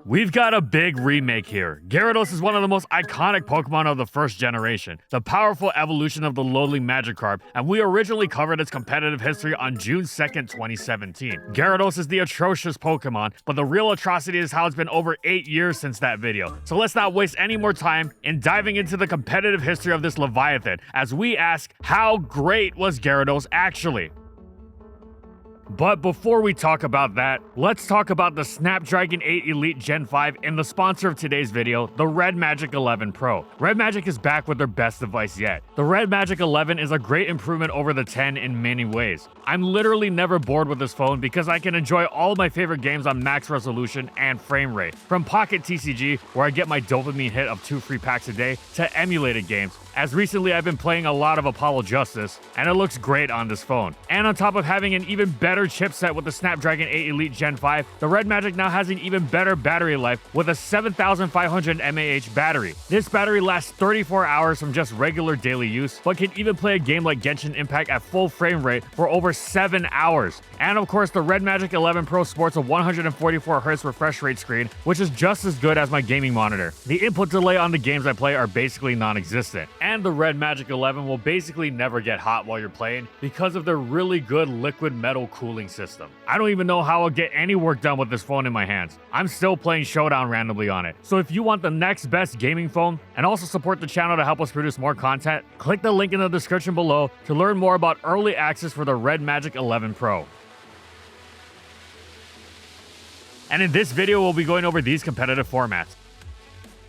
We've got a big remake here. Gyarados is one of the most iconic Pokemon of the first generation, the powerful evolution of the lowly Magikarp, and we originally covered its competitive history on June 2nd, 2017. Gyarados is the atrocious Pokemon, but the real atrocity is how it's been over 8 years since that video. So let's not waste any more time in diving into the competitive history of this Leviathan, as we ask, how great was Gyarados actually? But before we talk about that, let's talk about the Snapdragon 8 Elite Gen 5 and the sponsor of today's video, the Red Magic 11 Pro. Red Magic is back with their best device yet. The Red Magic 11 is a great improvement over the 10 in many ways. I'm literally never bored with this phone because I can enjoy all of my favorite games on max resolution and frame rate. From Pocket TCG, where I get my dopamine hit of 2 free packs a day, to emulated games. As recently I've been playing a lot of Apollo Justice, and it looks great on this phone. And on top of having an even better chipset with the Snapdragon 8 Elite Gen 5, the Red Magic now has an even better battery life with a 7500 mAh battery. This battery lasts 34 hours from just regular daily use, but can even play a game like Genshin Impact at full frame rate for over 7 hours. And of course, the Red Magic 11 Pro sports a 144Hz refresh rate screen, which is just as good as my gaming monitor. The input delay on the games I play are basically non-existent. And the Red Magic 11 will basically never get hot while you're playing because of their really good liquid metal cooling system. I don't even know how I'll get any work done with this phone in my hands. I'm still playing Showdown randomly on it. So if you want the next best gaming phone and also support the channel to help us produce more content, click the link in the description below to learn more about early access for the Red Magic 11 Pro. And in this video, we'll be going over these competitive formats.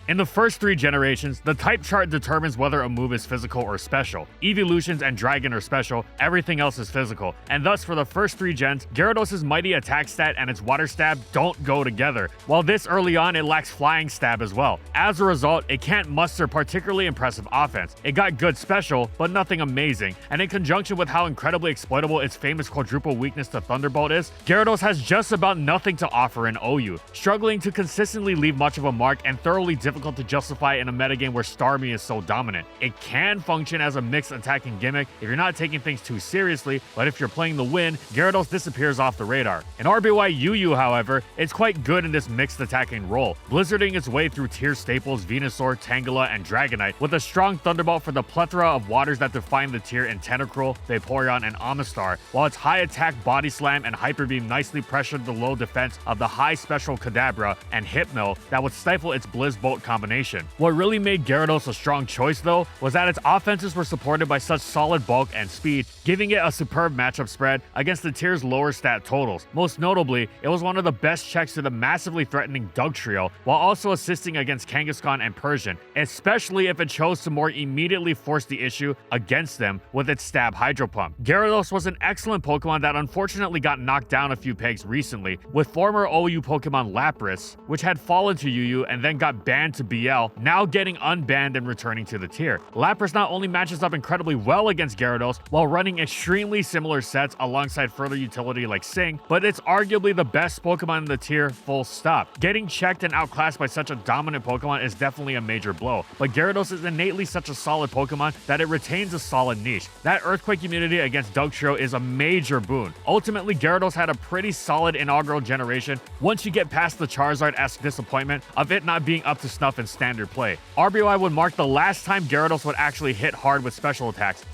In the first 3 generations, the type chart determines whether a move is physical or special. Evolutions and Dragon are special, everything else is physical. And thus, for the first 3 gens, Gyarados' mighty attack stat and its water stab don't go together, while this early on it lacks flying stab as well. As a result, it can't muster particularly impressive offense. It got good special, but nothing amazing, and in conjunction with how incredibly exploitable its famous quadruple weakness to Thunderbolt is, Gyarados has just about nothing to offer in OU, struggling to consistently leave much of a mark and thoroughly difficult to justify in a metagame where Starmie is so dominant. It can function as a mixed attacking gimmick if you're not taking things too seriously, but if you're playing the win, Gyarados disappears off the radar. In RBY UU, however, it's quite good in this mixed attacking role, blizzarding its way through tier staples Venusaur, Tangela, and Dragonite, with a strong Thunderbolt for the plethora of waters that define the tier in Tentacruel, Vaporeon, and Amistar, while its high attack Body Slam and Hyper Beam nicely pressured the low defense of the high special Kadabra and Hypno that would stifle its Blizzbolt combination. What really made Gyarados a strong choice though was that its offenses were supported by such solid bulk and speed, giving it a superb matchup spread against the tier's lower stat totals. Most notably, it was one of the best checks to the massively threatening Dugtrio, while also assisting against Kangaskhan and Persian, especially if it chose to more immediately force the issue against them with its stab Hydro Pump. Gyarados was an excellent Pokemon that unfortunately got knocked down a few pegs recently, with former OU Pokemon Lapras, which had fallen to UU and then got banned to BL, now getting unbanned and returning to the tier. Lapras not only matches up incredibly well against Gyarados while running extremely similar sets alongside further utility like Sing, but it's arguably the best Pokemon in the tier, full stop. Getting checked and outclassed by such a dominant Pokemon is definitely a major blow, but Gyarados is innately such a solid Pokemon that it retains a solid niche. That Earthquake immunity against Dugtrio is a major boon. Ultimately, Gyarados had a pretty solid inaugural generation once you get past the Charizard-esque disappointment of it not being up to snuff in standard play. RBY would mark the last time Gyarados would actually hit hard with special attacks.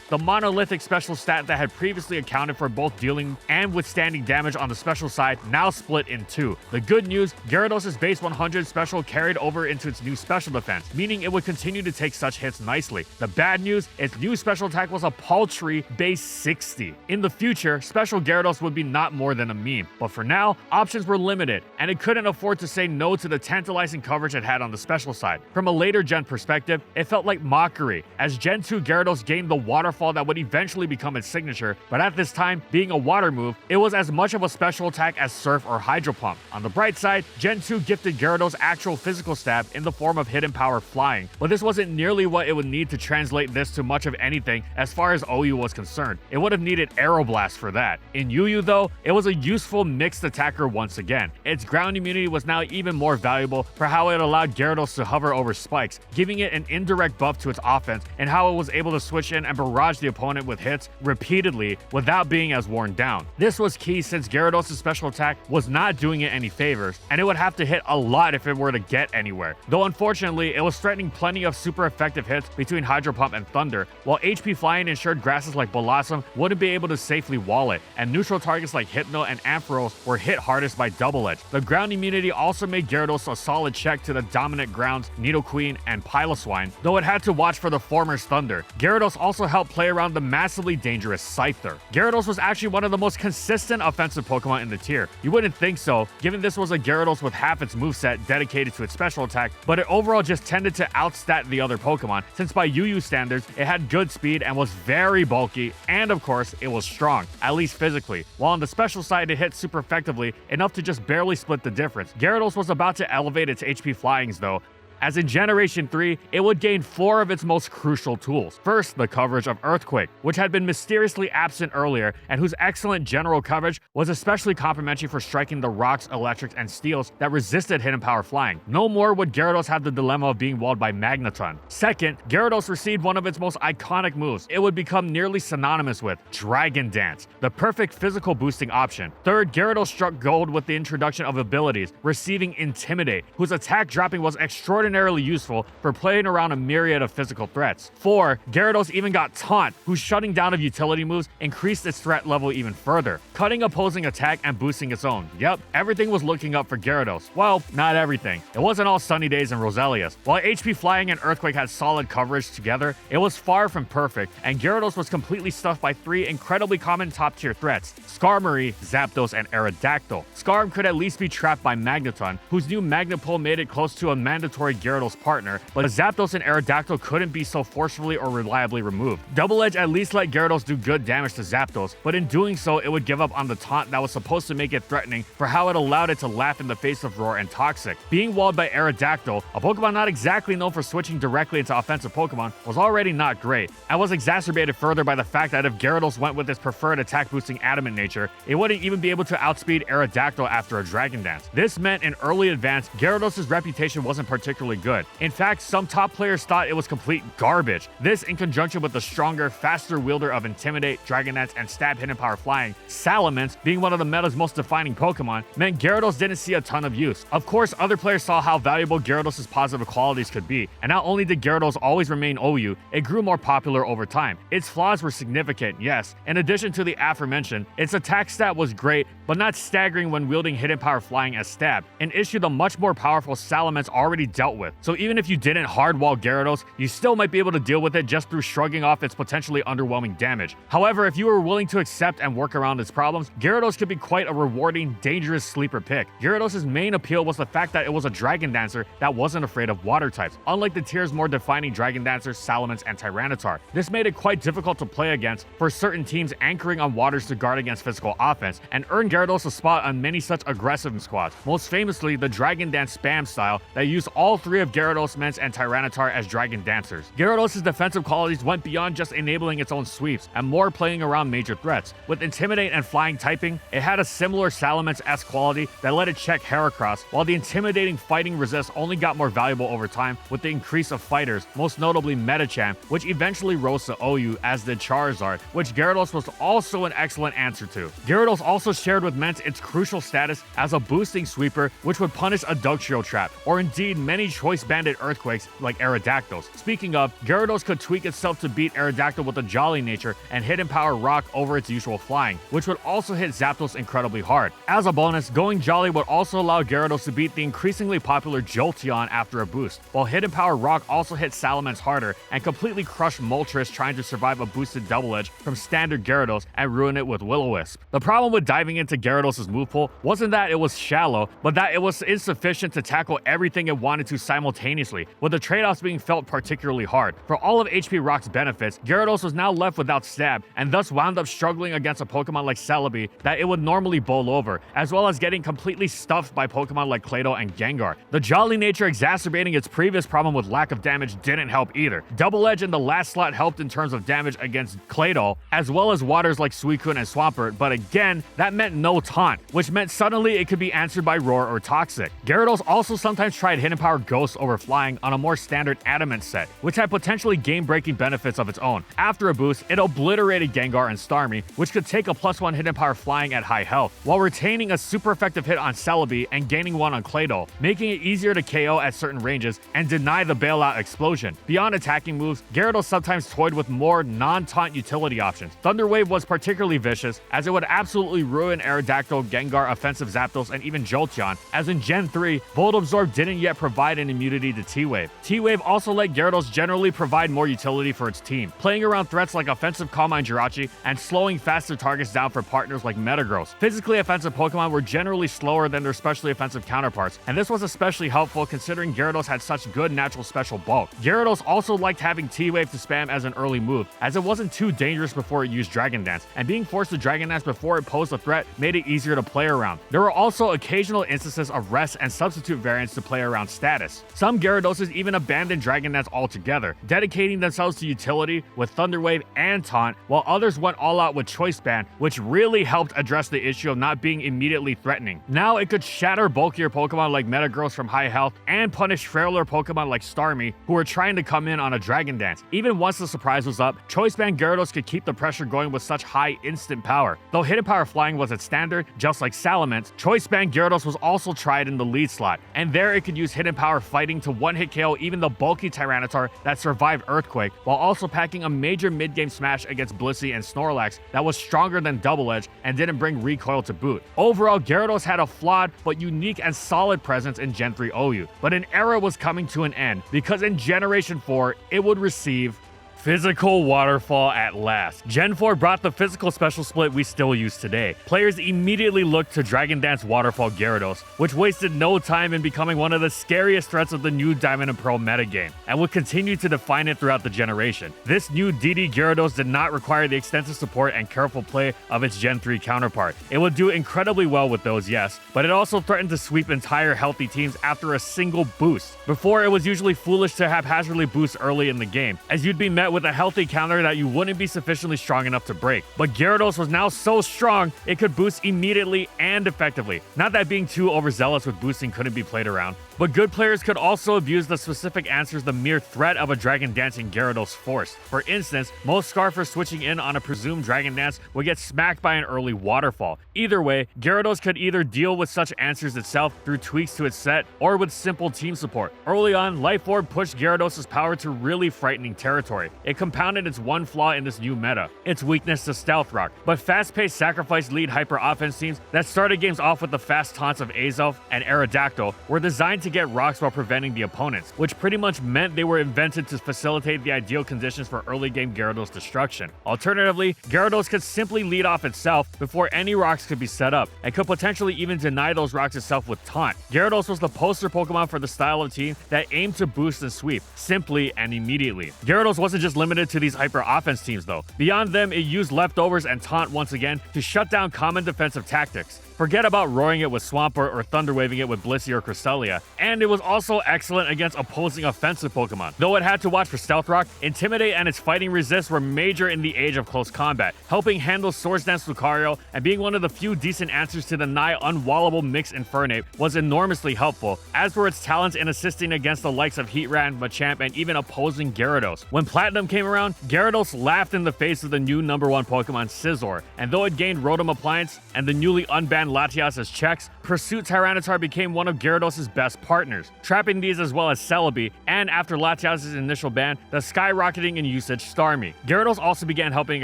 The monolithic special stat that had previously accounted for both dealing and withstanding damage on the special side now split in 2. The good news, Gyarados' base 100 special carried over into its new special defense, meaning it would continue to take such hits nicely. The bad news, its new special attack was a paltry base 60. In the future, special Gyarados would be not more than a meme, but for now, options were limited, and it couldn't afford to say no to the tantalizing coverage it had on the special side. From a later gen perspective, it felt like mockery, as Gen 2 Gyarados gained the waterfall that would eventually become its signature, but at this time, being a water move, it was as much of a special attack as Surf or Hydro Pump. On the bright side, Gen 2 gifted Gyarados actual physical stab in the form of hidden power flying, but this wasn't nearly what it would need to translate this to much of anything as far as OU was concerned. It would have needed Aeroblast for that. In UU though, it was a useful mixed attacker once again. Its ground immunity was now even more valuable for how it allowed Gyarados to hover over spikes, giving it an indirect buff to its offense and how it was able to switch in and barrage barrage the opponent with hits repeatedly without being as worn down. This was key since Gyarados' special attack was not doing it any favors, and it would have to hit a lot if it were to get anywhere. Though unfortunately, it was threatening plenty of super effective hits between Hydro Pump and Thunder, while HP Flying ensured grasses like Blossom wouldn't be able to safely wall it, and neutral targets like Hypno and Ampharos were hit hardest by Double Edge. The ground immunity also made Gyarados a solid check to the dominant grounds Nidoqueen and Piloswine, though it had to watch for the former's Thunder. Gyarados also helped play around the massively dangerous Scyther. Gyarados was actually one of the most consistent offensive Pokemon in the tier. You wouldn't think so, given this was a Gyarados with half its moveset dedicated to its special attack, but it overall just tended to outstat the other Pokemon, since by UU standards, it had good speed and was very bulky, and of course, it was strong, at least physically. While on the special side, it hit super effectively, enough to just barely split the difference. Gyarados was about to elevate its HP Flyings though, as in Generation 3, it would gain 4 of its most crucial tools. First, the coverage of Earthquake, which had been mysteriously absent earlier, and whose excellent general coverage was especially complimentary for striking the rocks, electrics, and steels that resisted Hidden Power Flying. No more would Gyarados have the dilemma of being walled by Magneton. Second, Gyarados received one of its most iconic moves. It would become nearly synonymous with Dragon Dance, the perfect physical boosting option. Third, Gyarados struck gold with the introduction of abilities, receiving Intimidate, whose attack dropping was extraordinarily useful for playing around a myriad of physical threats. 4. Gyarados even got Taunt, whose shutting down of utility moves increased its threat level even further, cutting opposing attack and boosting its own. Yep, everything was looking up for Gyarados. Well, not everything. It wasn't all sunny days in Roselius. While HP Flying and Earthquake had solid coverage together, it was far from perfect, and Gyarados was completely stuffed by 3 incredibly common top-tier threats: Skarmory, Zapdos, and Aerodactyl. Skarm could at least be trapped by Magneton, whose new Magnapole made it close to a mandatory Gyarados partner, but Zapdos and Aerodactyl couldn't be so forcefully or reliably removed. Double Edge at least let Gyarados do good damage to Zapdos, but in doing so, it would give up on the taunt that was supposed to make it threatening for how it allowed it to laugh in the face of Roar and Toxic. Being walled by Aerodactyl, a Pokemon not exactly known for switching directly into offensive Pokemon, was already not great, and was exacerbated further by the fact that if Gyarados went with its preferred attack-boosting Adamant nature, it wouldn't even be able to outspeed Aerodactyl after a Dragon Dance. This meant in early advance, Gyarados' reputation wasn't particularly good. In fact, some top players thought it was complete garbage. This, in conjunction with the stronger, faster wielder of Intimidate, Dragon Dance, and Stab Hidden Power Flying, Salamence, being one of the meta's most defining Pokemon, meant Gyarados didn't see a ton of use. Of course, other players saw how valuable Gyarados' positive qualities could be, and not only did Gyarados always remain OU, it grew more popular over time. Its flaws were significant, yes. In addition to the aforementioned, its attack stat was great, but not staggering when wielding Hidden Power Flying as Stab, an issue the much more powerful Salamence already dealt with. So even if you didn't hardwall Gyarados, you still might be able to deal with it just through shrugging off its potentially underwhelming damage. However, if you were willing to accept and work around its problems, Gyarados could be quite a rewarding, dangerous sleeper pick. Gyarados' main appeal was the fact that it was a Dragon Dancer that wasn't afraid of water types, unlike the tier's more defining Dragon Dancers, Salamence, and Tyranitar. This made it quite difficult to play against for certain teams anchoring on waters to guard against physical offense, and earned Gyarados a spot on many such aggressive squads, most famously the Dragon Dance spam style that used all 3 of Gyarados, Mence, and Tyranitar as Dragon Dancers. Gyarados' defensive qualities went beyond just enabling its own sweeps, and more playing around major threats. With Intimidate and Flying typing, it had a similar Salamence-esque quality that let it check Heracross, while the intimidating Fighting Resist only got more valuable over time with the increase of fighters, most notably Medicham, which eventually rose to OU, as did Charizard, which Gyarados was also an excellent answer to. Gyarados also shared with Mence its crucial status as a boosting sweeper, which would punish a Dugtrio trap, or indeed many choice-banded Earthquakes like Aerodactyls. Speaking of, Gyarados could tweak itself to beat Aerodactyl with a Jolly nature and Hidden Power Rock over its usual flying, which would also hit Zapdos incredibly hard. As a bonus, going Jolly would also allow Gyarados to beat the increasingly popular Jolteon after a boost, while Hidden Power Rock also hit Salamence harder and completely crushed Moltres trying to survive a boosted Double Edge from standard Gyarados and ruin it with Will-O-Wisp. The problem with diving into Gyarados' move pool wasn't that it was shallow, but that it was insufficient to tackle everything it wanted to simultaneously, with the trade-offs being felt particularly hard. For all of HP Rock's benefits, Gyarados was now left without Stab, and thus wound up struggling against a Pokemon like Celebi that it would normally bowl over, as well as getting completely stuffed by Pokemon like Claydol and Gengar. The Jolly nature exacerbating its previous problem with lack of damage didn't help either. Double Edge in the last slot helped in terms of damage against Claydol, as well as waters like Suicune and Swampert, but again, that meant no taunt, which meant suddenly it could be answered by Roar or Toxic. Gyarados also sometimes tried Hidden Power Ghost over Flying on a more standard Adamant set, which had potentially game-breaking benefits of its own. After a boost, it obliterated Gengar and Starmie, which could take a +1 hidden power Flying at high health, while retaining a super effective hit on Celebi and gaining one on Claydol, making it easier to KO at certain ranges and deny the bailout explosion. Beyond attacking moves, Gyarados sometimes toyed with more non-taunt utility options. Thunder Wave was particularly vicious, as it would absolutely ruin Aerodactyl, Gengar, offensive Zapdos, and even Jolteon, as in Gen 3, Volt Absorb didn't yet provide an immunity to T-Wave. T-Wave also let Gyarados generally provide more utility for its team, playing around threats like offensive Calm Mind Jirachi and slowing faster targets down for partners like Metagross. Physically offensive Pokemon were generally slower than their specially offensive counterparts, and this was especially helpful considering Gyarados had such good natural special bulk. Gyarados also liked having T-Wave to spam as an early move, as it wasn't too dangerous before it used Dragon Dance, and being forced to Dragon Dance before it posed a threat made it easier to play around. There were also occasional instances of rest and substitute variants to play around status. Some Gyaradoses even abandoned Dragon Dance altogether, dedicating themselves to utility with Thunder Wave and Taunt, while others went all out with Choice Band, which really helped address the issue of not being immediately threatening. Now it could shatter bulkier Pokemon like Metagross from high health and punish frailer Pokemon like Starmie, who were trying to come in on a Dragon Dance. Even once the surprise was up, Choice Band Gyarados could keep the pressure going with such high instant power. Though hidden power Flying was its standard, just like Salamence, Choice Band Gyarados was also tried in the lead slot, and there it could use hidden power Fighting to one-hit KO even the bulky Tyranitar that survived Earthquake, while also packing a major mid-game smash against Blissey and Snorlax that was stronger than Double Edge and didn't bring recoil to boot. Overall, Gyarados had a flawed but unique and solid presence in Gen 3 OU, but an era was coming to an end because in Generation 4 it would receive Physical Waterfall at last. Gen 4 brought the physical special split we still use today. Players immediately looked to Dragon Dance Waterfall Gyarados, which wasted no time in becoming one of the scariest threats of the new Diamond and Pearl metagame, and would continue to define it throughout the generation. This new DD Gyarados did not require the extensive support and careful play of its Gen 3 counterpart. It would do incredibly well with those, yes, but it also threatened to sweep entire healthy teams after a single boost. Before, it was usually foolish to haphazardly boost early in the game, as you'd be met with a healthy counter that you wouldn't be sufficiently strong enough to break. But Gyarados was now so strong, it could boost immediately and effectively. Not that being too overzealous with boosting couldn't be played around, but good players could also abuse the specific answers the mere threat of a Dragon Dancing Gyarados forced. For instance, most Scarfers switching in on a presumed Dragon Dance would get smacked by an early Waterfall. Either way, Gyarados could either deal with such answers itself through tweaks to its set, or with simple team support. Early on, Life Orb pushed Gyarados' power to really frightening territory. It compounded its one flaw in this new meta, its weakness to Stealth Rock. But fast-paced sacrifice lead hyper offense teams that started games off with the fast taunts of Azelf and Aerodactyl were designed to get rocks while preventing the opponents, which pretty much meant they were invented to facilitate the ideal conditions for early game Gyarados destruction. Alternatively, Gyarados could simply lead off itself before any rocks could be set up, and could potentially even deny those rocks itself with taunt. Gyarados was the poster Pokemon for the style of team that aimed to boost and sweep, simply and immediately. Gyarados wasn't just limited to these hyper offense teams though. Beyond them, it used leftovers and taunt once again to shut down common defensive tactics. Forget about roaring it with Swampert or Thunder Waving it with Blissey or Cresselia. And it was also excellent against opposing offensive Pokemon. Though it had to watch for Stealth Rock, Intimidate and its fighting resist were major in the age of close combat, helping handle Swords Dance Lucario, and being one of the few decent answers to the nigh unwallable Mix Infernape was enormously helpful, as were its talents in assisting against the likes of Heatran, Machamp, and even opposing Gyarados. When Platinum came around, Gyarados laughed in the face of the new #1 Pokemon Scizor, and though it gained Rotom Appliance and the newly unbanned Latias as checks, Pursuit Tyranitar became one of Gyarados' best partners, trapping these as well as Celebi, and after Latias' initial ban, the skyrocketing in usage Starmie. Gyarados also began helping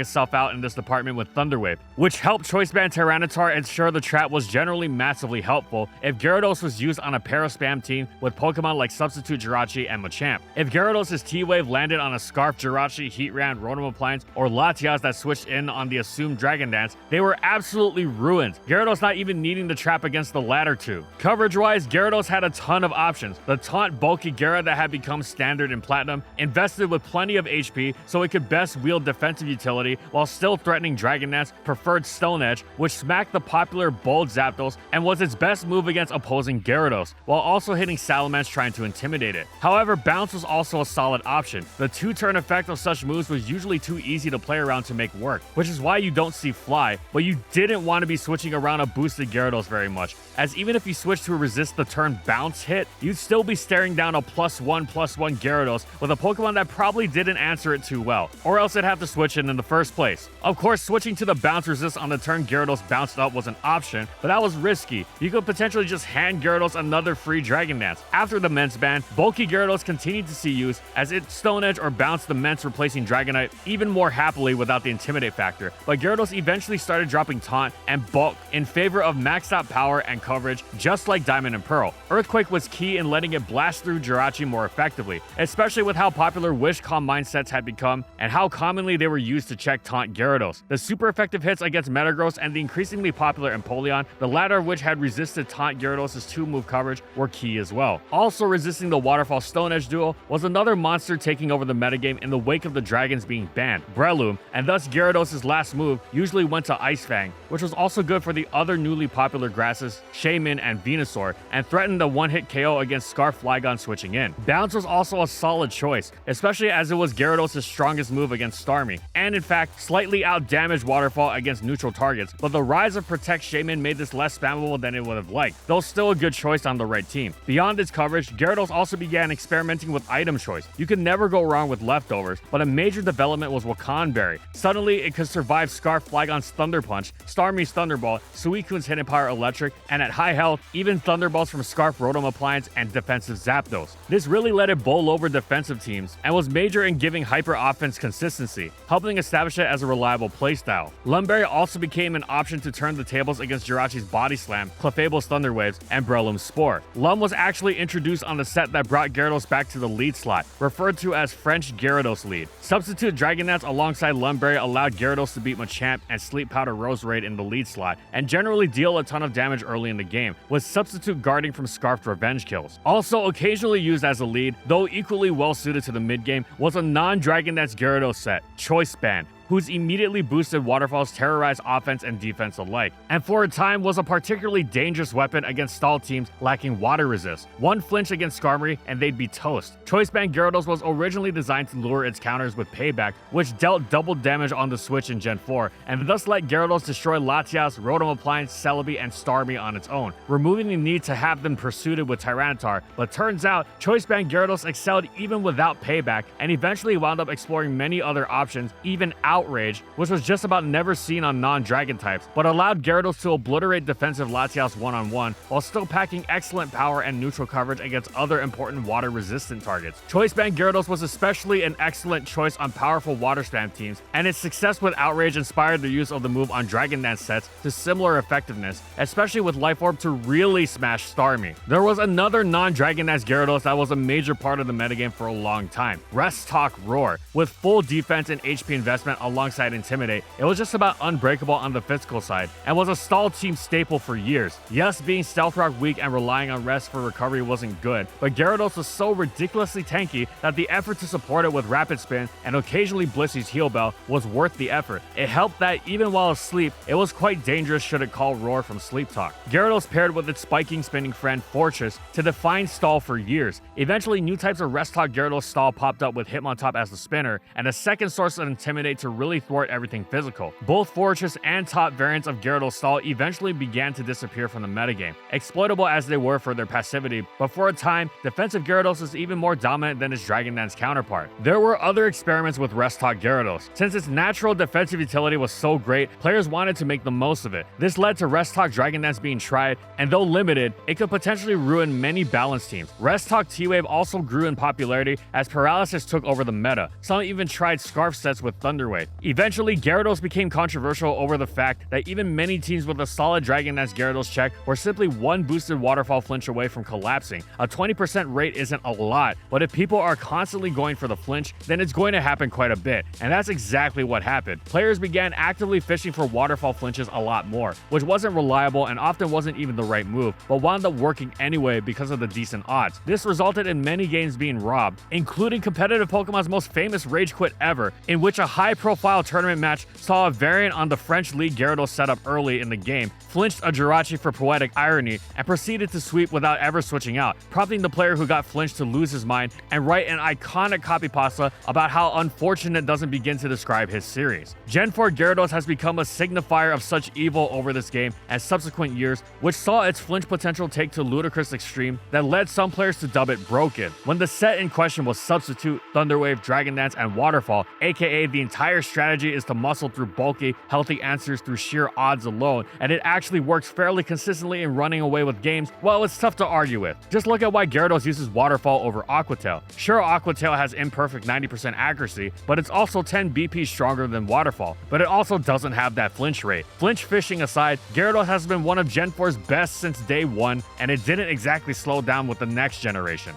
itself out in this department with Thunder Wave, which helped Choice Band Tyranitar ensure the trap was generally massively helpful if Gyarados was used on a para-spam team with Pokemon like Substitute Jirachi and Machamp. If Gyarados' T-Wave landed on a Scarf Jirachi, Heatran, Rotom Appliance, or Latias that switched in on the assumed Dragon Dance, they were absolutely ruined, Gyarados not even needing the trap against the latter two. Coverage-wise, Gyarados had a ton of options. The taunt bulky Gyara that had become standard in Platinum invested with plenty of HP so it could best wield defensive utility while still threatening Dragon Dance, preferred Stone Edge, which smacked the popular bold Zapdos and was its best move against opposing Gyarados, while also hitting Salamence trying to intimidate it. However, Bounce was also a solid option. The 2-turn effect effect of such moves was usually too easy to play around to make work, which is why you don't see Fly, but you didn't want to be switching around a boosted Gyarados very much, as even if you switch to resist the turn bounce hit, you'd still be staring down a +1/+1 Gyarados with a Pokemon that probably didn't answer it too well, or else it'd have to switch in the first place. Of course, switching to the bounce resist on the turn Gyarados bounced up was an option, but that was risky. You could potentially just hand Gyarados another free Dragon Dance. After the Mence ban, bulky Gyarados continued to see use as it Stone Edge or bounced the Mence, replacing Dragonite even more happily without the Intimidate factor, but Gyarados eventually started dropping Taunt and Bulk in favor of maxed out power and coverage, just like Diamond and Pearl. Earthquake was key in letting it blast through Jirachi more effectively, especially with how popular Wish Calm mindsets had become and how commonly they were used to check Taunt Gyarados. The super effective hits against Metagross and the increasingly popular Empoleon, the latter of which had resisted Taunt Gyarados' 2-move coverage, were key as well. Also resisting the Waterfall Stone Edge duo was another monster taking over the metagame in the wake of the dragons being banned, Breloom, and thus Gyarados' last move usually went to Ice Fang, which was also good for the other newly popular grasses, Shaymin and Venusaur, and threatened the one-hit KO against Scarf Flygon switching in. Bounce was also a solid choice, especially as it was Gyarados' strongest move against Starmie, and in fact, slightly out-damaged Waterfall against neutral targets, but the rise of Protect Shaymin made this less spammable than it would have liked, though still a good choice on the right team. Beyond its coverage, Gyarados also began experimenting with item choice. You could never go wrong with leftovers, but a major development was Wakan Berry. Suddenly, it could survive Scarf Flygon's Thunder Punch, Starmie's Thunderbolt, Suicune's Hidden Power Electric, and at high health, even Thunderbolts from Scarf Rotom Appliance and defensive Zapdos. This really let it bowl over defensive teams, and was major in giving hyper offense consistency, helping establish it as a reliable playstyle. Lumberry also became an option to turn the tables against Jirachi's Body Slam, Clefable's Thunder Waves, and Breloom's Spore. Lum was actually introduced on the set that brought Gyarados back to the lead slot, referred to as French Gyarados lead. Substitute Dragon Dance alongside Lumberry allowed Gyarados to beat Machamp and Sleep Powder Roserade in the lead slot, and generally deal a ton of damage early in the game, with substitute guarding from Scarfed Revenge kills. Also occasionally used as a lead, though equally well suited to the mid game, was a non-Dragon Dance Gyarados set, Choice Band, whose immediately boosted waterfalls terrorized offense and defense alike, and for a time was a particularly dangerous weapon against stall teams lacking water resist. One flinch against Skarmory and they'd be toast. Choice Band Gyarados was originally designed to lure its counters with Payback, which dealt double damage on the Switch in Gen 4, and thus let Gyarados destroy Latias, Rotom Appliance, Celebi, and Starmie on its own, removing the need to have them pursued with Tyranitar. But turns out, Choice Band Gyarados excelled even without Payback, and eventually wound up exploring many other options, even Outrage, which was just about never seen on non-dragon types, but allowed Gyarados to obliterate defensive Latias one-on-one, while still packing excellent power and neutral coverage against other important water-resistant targets. Choice Band Gyarados was especially an excellent choice on powerful water spam teams, and its success with Outrage inspired the use of the move on Dragon Dance sets to similar effectiveness, especially with Life Orb to really smash Starmie. There was another non-Dragon Dance Gyarados that was a major part of the metagame for a long time, Rest Talk Roar. With full defense and HP investment alongside Intimidate, it was just about unbreakable on the physical side, and was a stall team staple for years. Yes, being Stealth Rock weak and relying on rest for recovery wasn't good, but Gyarados was so ridiculously tanky that the effort to support it with Rapid Spin and occasionally Blissey's Heal Bell was worth the effort. It helped that even while asleep, it was quite dangerous should it call Roar from Sleep Talk. Gyarados paired with its spiking spinning friend Fortress to define stall for years. Eventually, new types of Rest Talk Gyarados stall popped up with Hitmontop as the spinner, and a second source of Intimidate to really thwart everything physical. Both Fortress and top variants of Gyarados stall eventually began to disappear from the metagame, exploitable as they were for their passivity, but for a time, defensive Gyarados was even more dominant than its Dragon Dance counterpart. There were other experiments with Rest Talk Gyarados. Since its natural defensive utility was so great, players wanted to make the most of it. This led to Rest Talk Dragon Dance being tried, and though limited, it could potentially ruin many balance teams. Rest Talk T-Wave also grew in popularity as Paralysis took over the meta. Some even tried Scarf sets with Thunder Wave. Eventually, Gyarados became controversial over the fact that even many teams with a solid Dragon Dance Gyarados check were simply one boosted waterfall flinch away from collapsing. A 20% rate isn't a lot, but if people are constantly going for the flinch, then it's going to happen quite a bit, and that's exactly what happened. Players began actively fishing for waterfall flinches a lot more, which wasn't reliable and often wasn't even the right move, but wound up working anyway because of the decent odds. This resulted in many games being robbed, including competitive Pokemon's most famous Rage Quit ever, in which a high-profile high-profile tournament match saw a variant on the French League Gyarados setup early in the game, flinched a Jirachi for poetic irony, and proceeded to sweep without ever switching out, prompting the player who got flinched to lose his mind and write an iconic copypasta about how unfortunate doesn't begin to describe his series. Gen 4 Gyarados has become a signifier of such evil over this game and subsequent years, which saw its flinch potential take to ludicrous extreme that led some players to dub it broken. When the set in question was Substitute, Thunderwave, Dragon Dance, and Waterfall, aka the entire strategy is to muscle through bulky, healthy answers through sheer odds alone, and it actually works fairly consistently in running away with games, well, it's tough to argue with. Just look at why Gyarados uses Waterfall over Aquatail. Sure, Aquatail has imperfect 90% accuracy, but it's also 10 BP stronger than Waterfall, but it also doesn't have that flinch rate. Flinch fishing aside, Gyarados has been one of Gen 4's best since day one, and it didn't exactly slow down with the next generation.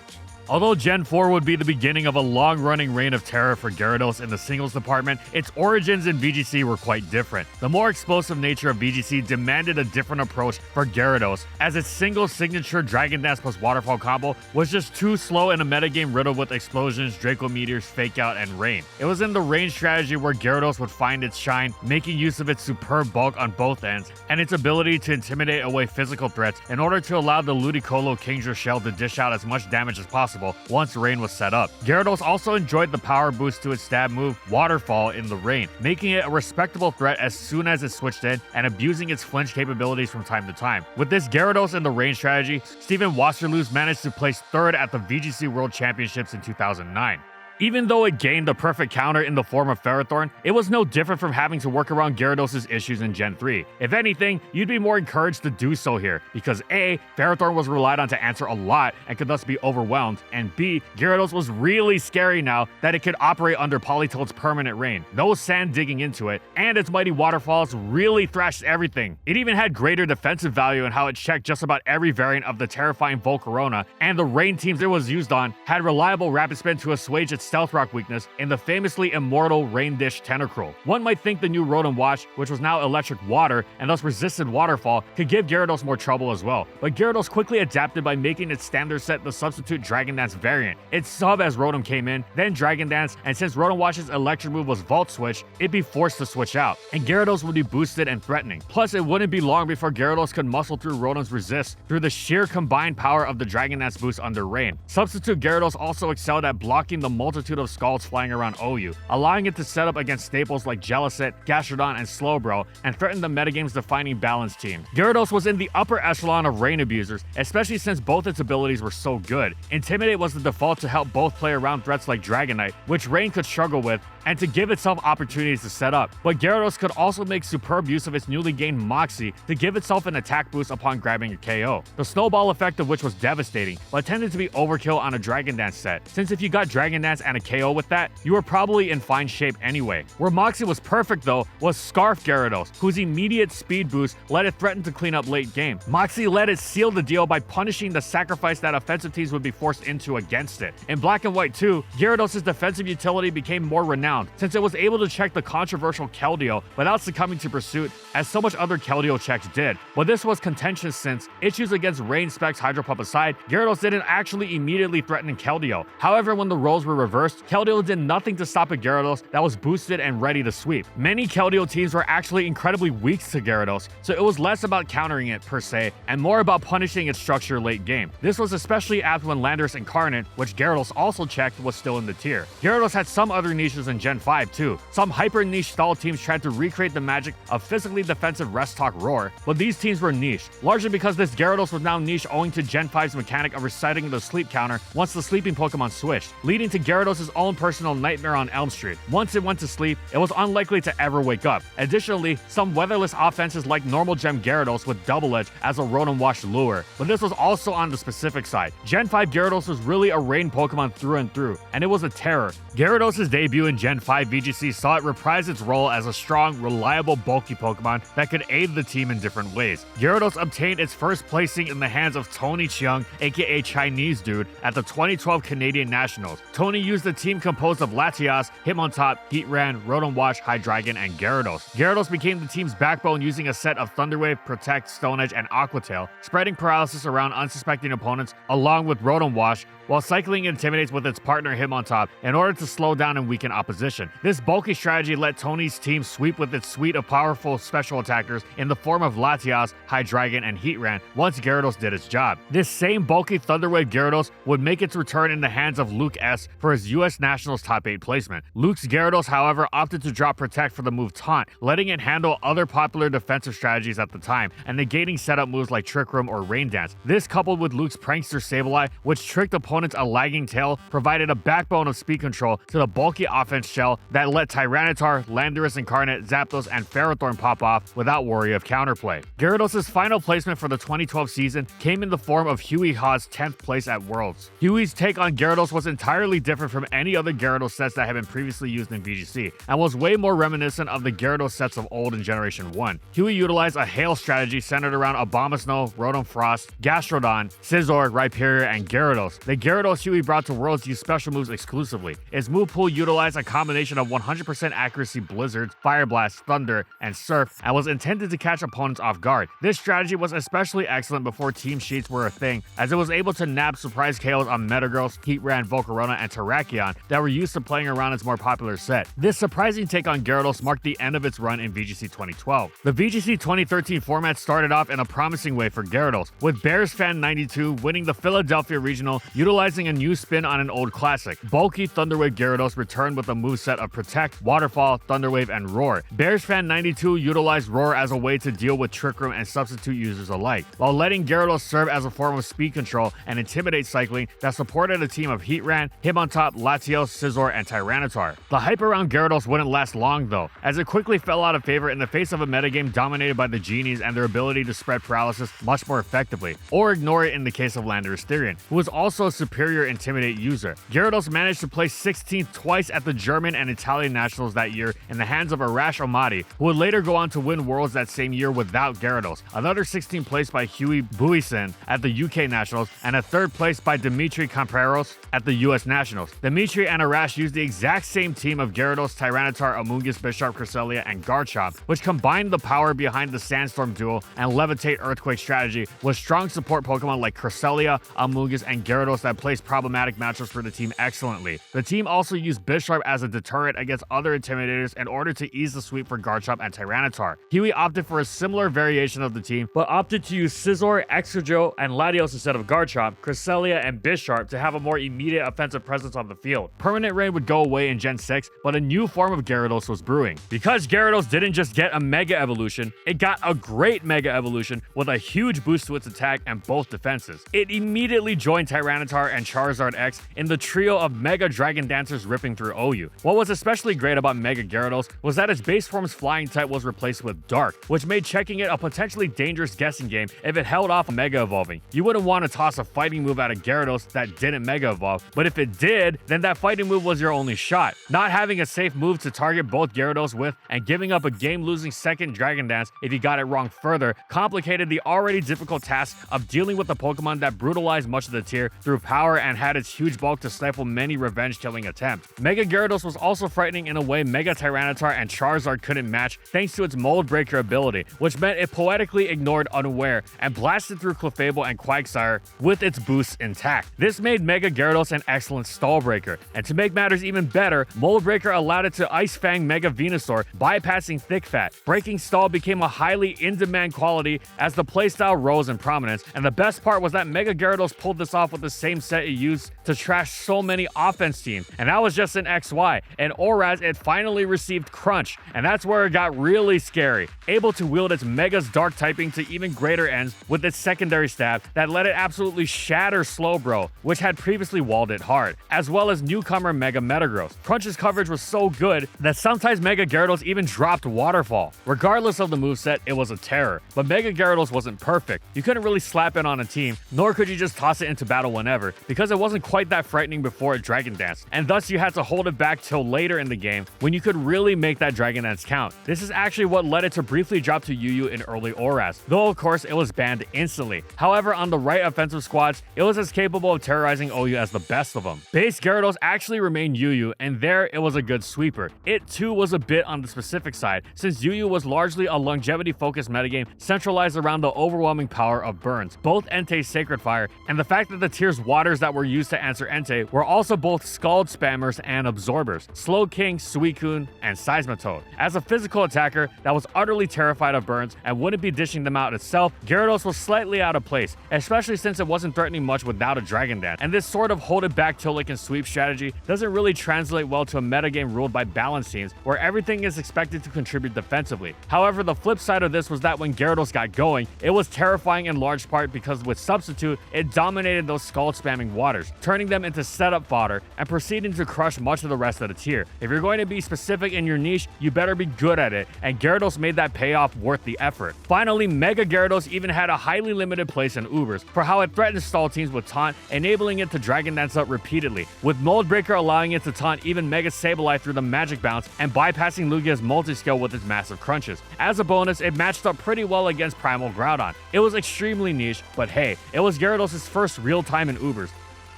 Although Gen 4 would be the beginning of a long-running reign of terror for Gyarados in the singles department, its origins in VGC were quite different. The more explosive nature of VGC demanded a different approach for Gyarados, as its single signature Dragon Dance plus Waterfall combo was just too slow in a metagame riddled with explosions, Draco Meteors, Fake Out, and Rain. It was in the range strategy where Gyarados would find its shine, making use of its superb bulk on both ends, and its ability to intimidate away physical threats in order to allow the Ludicolo Kingdra shell to dish out as much damage as possible once Rain was set up. Gyarados also enjoyed the power boost to its stab move, Waterfall, in the Rain, making it a respectable threat as soon as it switched in and abusing its flinch capabilities from time to time. With this Gyarados in the Rain strategy, Steven Wasserloos managed to place third at the VGC World Championships in 2009. Even though it gained the perfect counter in the form of Ferrothorn, it was no different from having to work around Gyarados' issues in Gen 3. If anything, you'd be more encouraged to do so here, because A, Ferrothorn was relied on to answer a lot and could thus be overwhelmed, and B, Gyarados was really scary now that it could operate under Polytoad's permanent rain, no sand digging into it, and its mighty waterfalls really thrashed everything. It even had greater defensive value in how it checked just about every variant of the terrifying Volcarona, and the rain teams it was used on had reliable rapid spin to assuage its Stealth Rock weakness in the famously immortal Rain Dish Tentacruel. One might think the new Rotom Wash, which was now Electric Water and thus resisted Waterfall, could give Gyarados more trouble as well, but Gyarados quickly adapted by making its standard set the Substitute Dragon Dance variant. Its sub as Rotom came in, then Dragon Dance, and since Rotom Wash's electric move was Volt Switch, it'd be forced to switch out, and Gyarados would be boosted and threatening. Plus, it wouldn't be long before Gyarados could muscle through Rotom's resist through the sheer combined power of the Dragon Dance boost under Rain. Substitute Gyarados also excelled at blocking the multitude of Scalds flying around OU, allowing it to set up against staples like Jellicent, Gastrodon, and Slowbro, and threaten the metagame's defining balance team. Gyarados was in the upper echelon of Rain abusers, especially since both its abilities were so good. Intimidate was the default to help both play around threats like Dragonite, which Rain could struggle with, and to give itself opportunities to set up. But Gyarados could also make superb use of its newly gained Moxie to give itself an attack boost upon grabbing a KO. The snowball effect of which was devastating, but tended to be overkill on a Dragon Dance set, since if you got Dragon Dance and a KO with that, you were probably in fine shape anyway. Where Moxie was perfect though, was Scarf Gyarados, whose immediate speed boost let it threaten to clean up late game. Moxie let it seal the deal by punishing the sacrifice that offensive teams would be forced into against it. In Black and White 2, Gyarados' defensive utility became more renowned, since it was able to check the controversial Keldeo without succumbing to pursuit, as so much other Keldeo checks did. But this was contentious since, issues against Rain Specs Hydro Pump aside, Gyarados didn't actually immediately threaten Keldeo. However, when the roles were reversed, Keldeo did nothing to stop a Gyarados that was boosted and ready to sweep. Many Keldeo teams were actually incredibly weak to Gyarados, so it was less about countering it per se, and more about punishing its structure late game. This was especially apt when Landorus Incarnate, which Gyarados also checked, was still in the tier. Gyarados had some other niches in Gen 5 too. Some hyper-niche stall teams tried to recreate the magic of physically defensive Rest Talk Roar, but these teams were niche, largely because this Gyarados was now niche owing to Gen 5's mechanic of reciting the sleep counter once the sleeping Pokemon switched, leading to Gyarados' own personal nightmare on Elm Street. Once it went to sleep, it was unlikely to ever wake up. Additionally, some weatherless offenses like normal Gem Gyarados with Double Edge as a Rotom Wash lure, but this was also on the specific side. Gen 5 Gyarados was really a rain Pokemon through and through, and it was a terror. Gyarados' debut in Gen 5 VGC saw it reprise its role as a strong, reliable, bulky Pokemon that could aid the team in different ways. Gyarados obtained its first placing in the hands of Tony Chiang, aka Chinese Dude, at the 2012 Canadian Nationals. Tony used a team composed of Latias, Hitmontop, Heatran, Rotom Wash, Hydreigon, and Gyarados. Gyarados became the team's backbone using a set of Thunderwave, Protect, Stone Edge, and Aquatail, spreading paralysis around unsuspecting opponents along with Rotom Wash, while cycling intimidates with its partner Hitmontop in order to slow down and weaken opposition. This bulky strategy let Tony's team sweep with its suite of powerful special attackers in the form of Latias, Hydreigon, and Heatran once Gyarados did its job. This same bulky Thunderwave Gyarados would make its return in the hands of Luke S for his US Nationals top 8 placement. Luke's Gyarados, however, opted to drop Protect for the move Taunt, letting it handle other popular defensive strategies at the time and negating setup moves like Trick Room or Rain Dance. This, coupled with Luke's Prankster Sableye, which tricked opponents a lagging tail, provided a backbone of speed control to the bulky offense shell that let Tyranitar, Landorus Incarnate, Zapdos, and Ferrothorn pop off without worry of counterplay. Gyarados' final placement for the 2012 season came in the form of Huey Haw's 10th place at Worlds. Huey's take on Gyarados was entirely different from any other Gyarados sets that had been previously used in VGC, and was way more reminiscent of the Gyarados sets of old in Generation 1. Huey utilized a hail strategy centered around Abomasnow, Rotom Frost, Gastrodon, Scizor, Rhyperior, and Gyarados. The Gyarados Huey brought to Worlds used special moves exclusively. Its move pool utilized a combination of 100% accuracy Blizzards, Fire Blast, Thunder, and Surf, and was intended to catch opponents off guard. This strategy was especially excellent before Team Sheets were a thing, as it was able to nab surprise KOs on Metagross, Heatran, Volcarona, and Terrakion that were used to playing around its more popular set. This surprising take on Gyarados marked the end of its run in VGC 2012. The VGC 2013 format started off in a promising way for Gyarados, with BearsFan92 winning the Philadelphia Regional, utilizing a new spin on an old classic. Bulky Thunderwave Gyarados returned with a moveset of Protect, Waterfall, Thunderwave, and Roar. BearsFan92 utilized Roar as a way to deal with Trick Room and substitute users alike, while letting Gyarados serve as a form of speed control and intimidate cycling that supported a team of Heatran, Hitmontop, Latios, Scizor, and Tyranitar. The hype around Gyarados wouldn't last long though, as it quickly fell out of favor in the face of a metagame dominated by the Genies and their ability to spread paralysis much more effectively, or ignore it in the case of Landorus Therian, who was also a superior Intimidate user. Gyarados managed to place 16th twice at the German and Italian Nationals that year in the hands of Arash Omadi, who would later go on to win Worlds that same year without Gyarados, another 16th place by Huey Buisen at the UK Nationals, and a 3rd place by Dimitri Compreros at the US Nationals. Dimitri and Arash used the exact same team of Gyarados, Tyranitar, Amoonguss, Bisharp, Cresselia, and Garchomp, which combined the power behind the Sandstorm duel and Levitate Earthquake strategy with strong support Pokemon like Cresselia, Amoonguss, and Gyarados that placed problematic matchups for the team excellently. The team also used Bisharp as a deterrent against other Intimidators in order to ease the sweep for Garchomp and Tyranitar. Huey opted for a similar variation of the team, but opted to use Scizor, Excadrill, and Latios instead of Garchomp, Cresselia, and Bisharp to have a more immediate offensive presence on the field. Permanent Rain would go away in Gen 6, but a new form of Gyarados was brewing. Because Gyarados didn't just get a Mega Evolution, it got a great Mega Evolution with a huge boost to its attack and both defenses. It immediately joined Tyranitar and Charizard X in the trio of Mega Dragon Dancers ripping through OU. What was especially great about Mega Gyarados was that its base form's flying type was replaced with Dark, which made checking it a potentially dangerous guessing game if it held off Mega Evolving. You wouldn't want to toss a fighting move at a Gyarados that didn't Mega Evolve, but if it did, then that fighting move was your only shot. Not having a safe move to target both Gyarados with and giving up a game-losing second Dragon Dance if you got it wrong further complicated the already difficult task of dealing with the Pokemon that brutalized much of the tier through power and had its huge bulk to stifle many revenge-killing attempts. Mega Gyarados was also frightening in a way Mega Tyranitar and Charizard couldn't match thanks to its Mold Breaker ability, which meant it poetically ignored Unaware and blasted through Clefable and Quagsire with its boosts intact. This made Mega Gyarados an excellent stall breaker, and to make matters even better, Mold Breaker allowed it to Ice Fang Mega Venusaur, bypassing Thick Fat. Breaking Stall became a highly in-demand quality as the playstyle rose in prominence, and the best part was that Mega Gyarados pulled this off with the same set it used to trash so many offense teams, and that was just an XY. And Oraz, it finally received Crunch, and that's where it got really scary. Able to wield its Mega's Dark typing to even greater ends with its secondary stab that let it absolutely shatter Slowbro, which had previously walled it hard, as well as newcomer Mega Metagross. Crunch's coverage was so good that sometimes Mega Gyarados even dropped Waterfall. Regardless of the moveset, it was a terror, but Mega Gyarados wasn't perfect. You couldn't really slap it on a team, nor could you just toss it into battle whenever, because it wasn't quite that frightening before it Dragon Danced, and thus you had to hold it back till later in the game when you could really make that Dragon Dance count. This is actually what led it to briefly drop to UU in early Oraz, though of course it was banned instantly. However, on the right offensive squads, it was as capable of terrorizing OU as the best of them. Base Gyarados actually remained UU, and there it was a good sweeper. It too was a bit on the specific side, since UU was largely a longevity-focused metagame centralized around the overwhelming power of Burns, both Entei's Sacred Fire, and the fact that the tier's waters that were used to answer Entei were also both Scald spammers and absorbers, Slowking, Suicune, and Seismitoad. As a physical attacker that was utterly terrified of burns and wouldn't be dishing them out itself, Gyarados was slightly out of place, especially since it wasn't threatening much without a Dragon Dance, and this sort of hold it back till it can sweep strategy doesn't really translate well to a metagame ruled by balance teams where everything is expected to contribute defensively. However, the flip side of this was that when Gyarados got going, it was terrifying in large part because with Substitute, it dominated those Scald spamming waters, turning them into setup fodder and proceeding to crush much of the rest of the tier. If you're going to be specific in your niche, you better be good at it, and Gyarados made that payoff worth the effort. Finally, Mega Gyarados even had a highly limited place in Ubers for how it threatened stall teams with taunt, enabling it to Dragon Dance up repeatedly, with Mold Breaker allowing it to taunt even Mega Sableye through the magic bounce and bypassing Lugia's multi-skill with its massive crunches. As a bonus, it matched up pretty well against Primal Groudon. It was extremely niche, but hey, it was Gyarados' first real time in Ubers.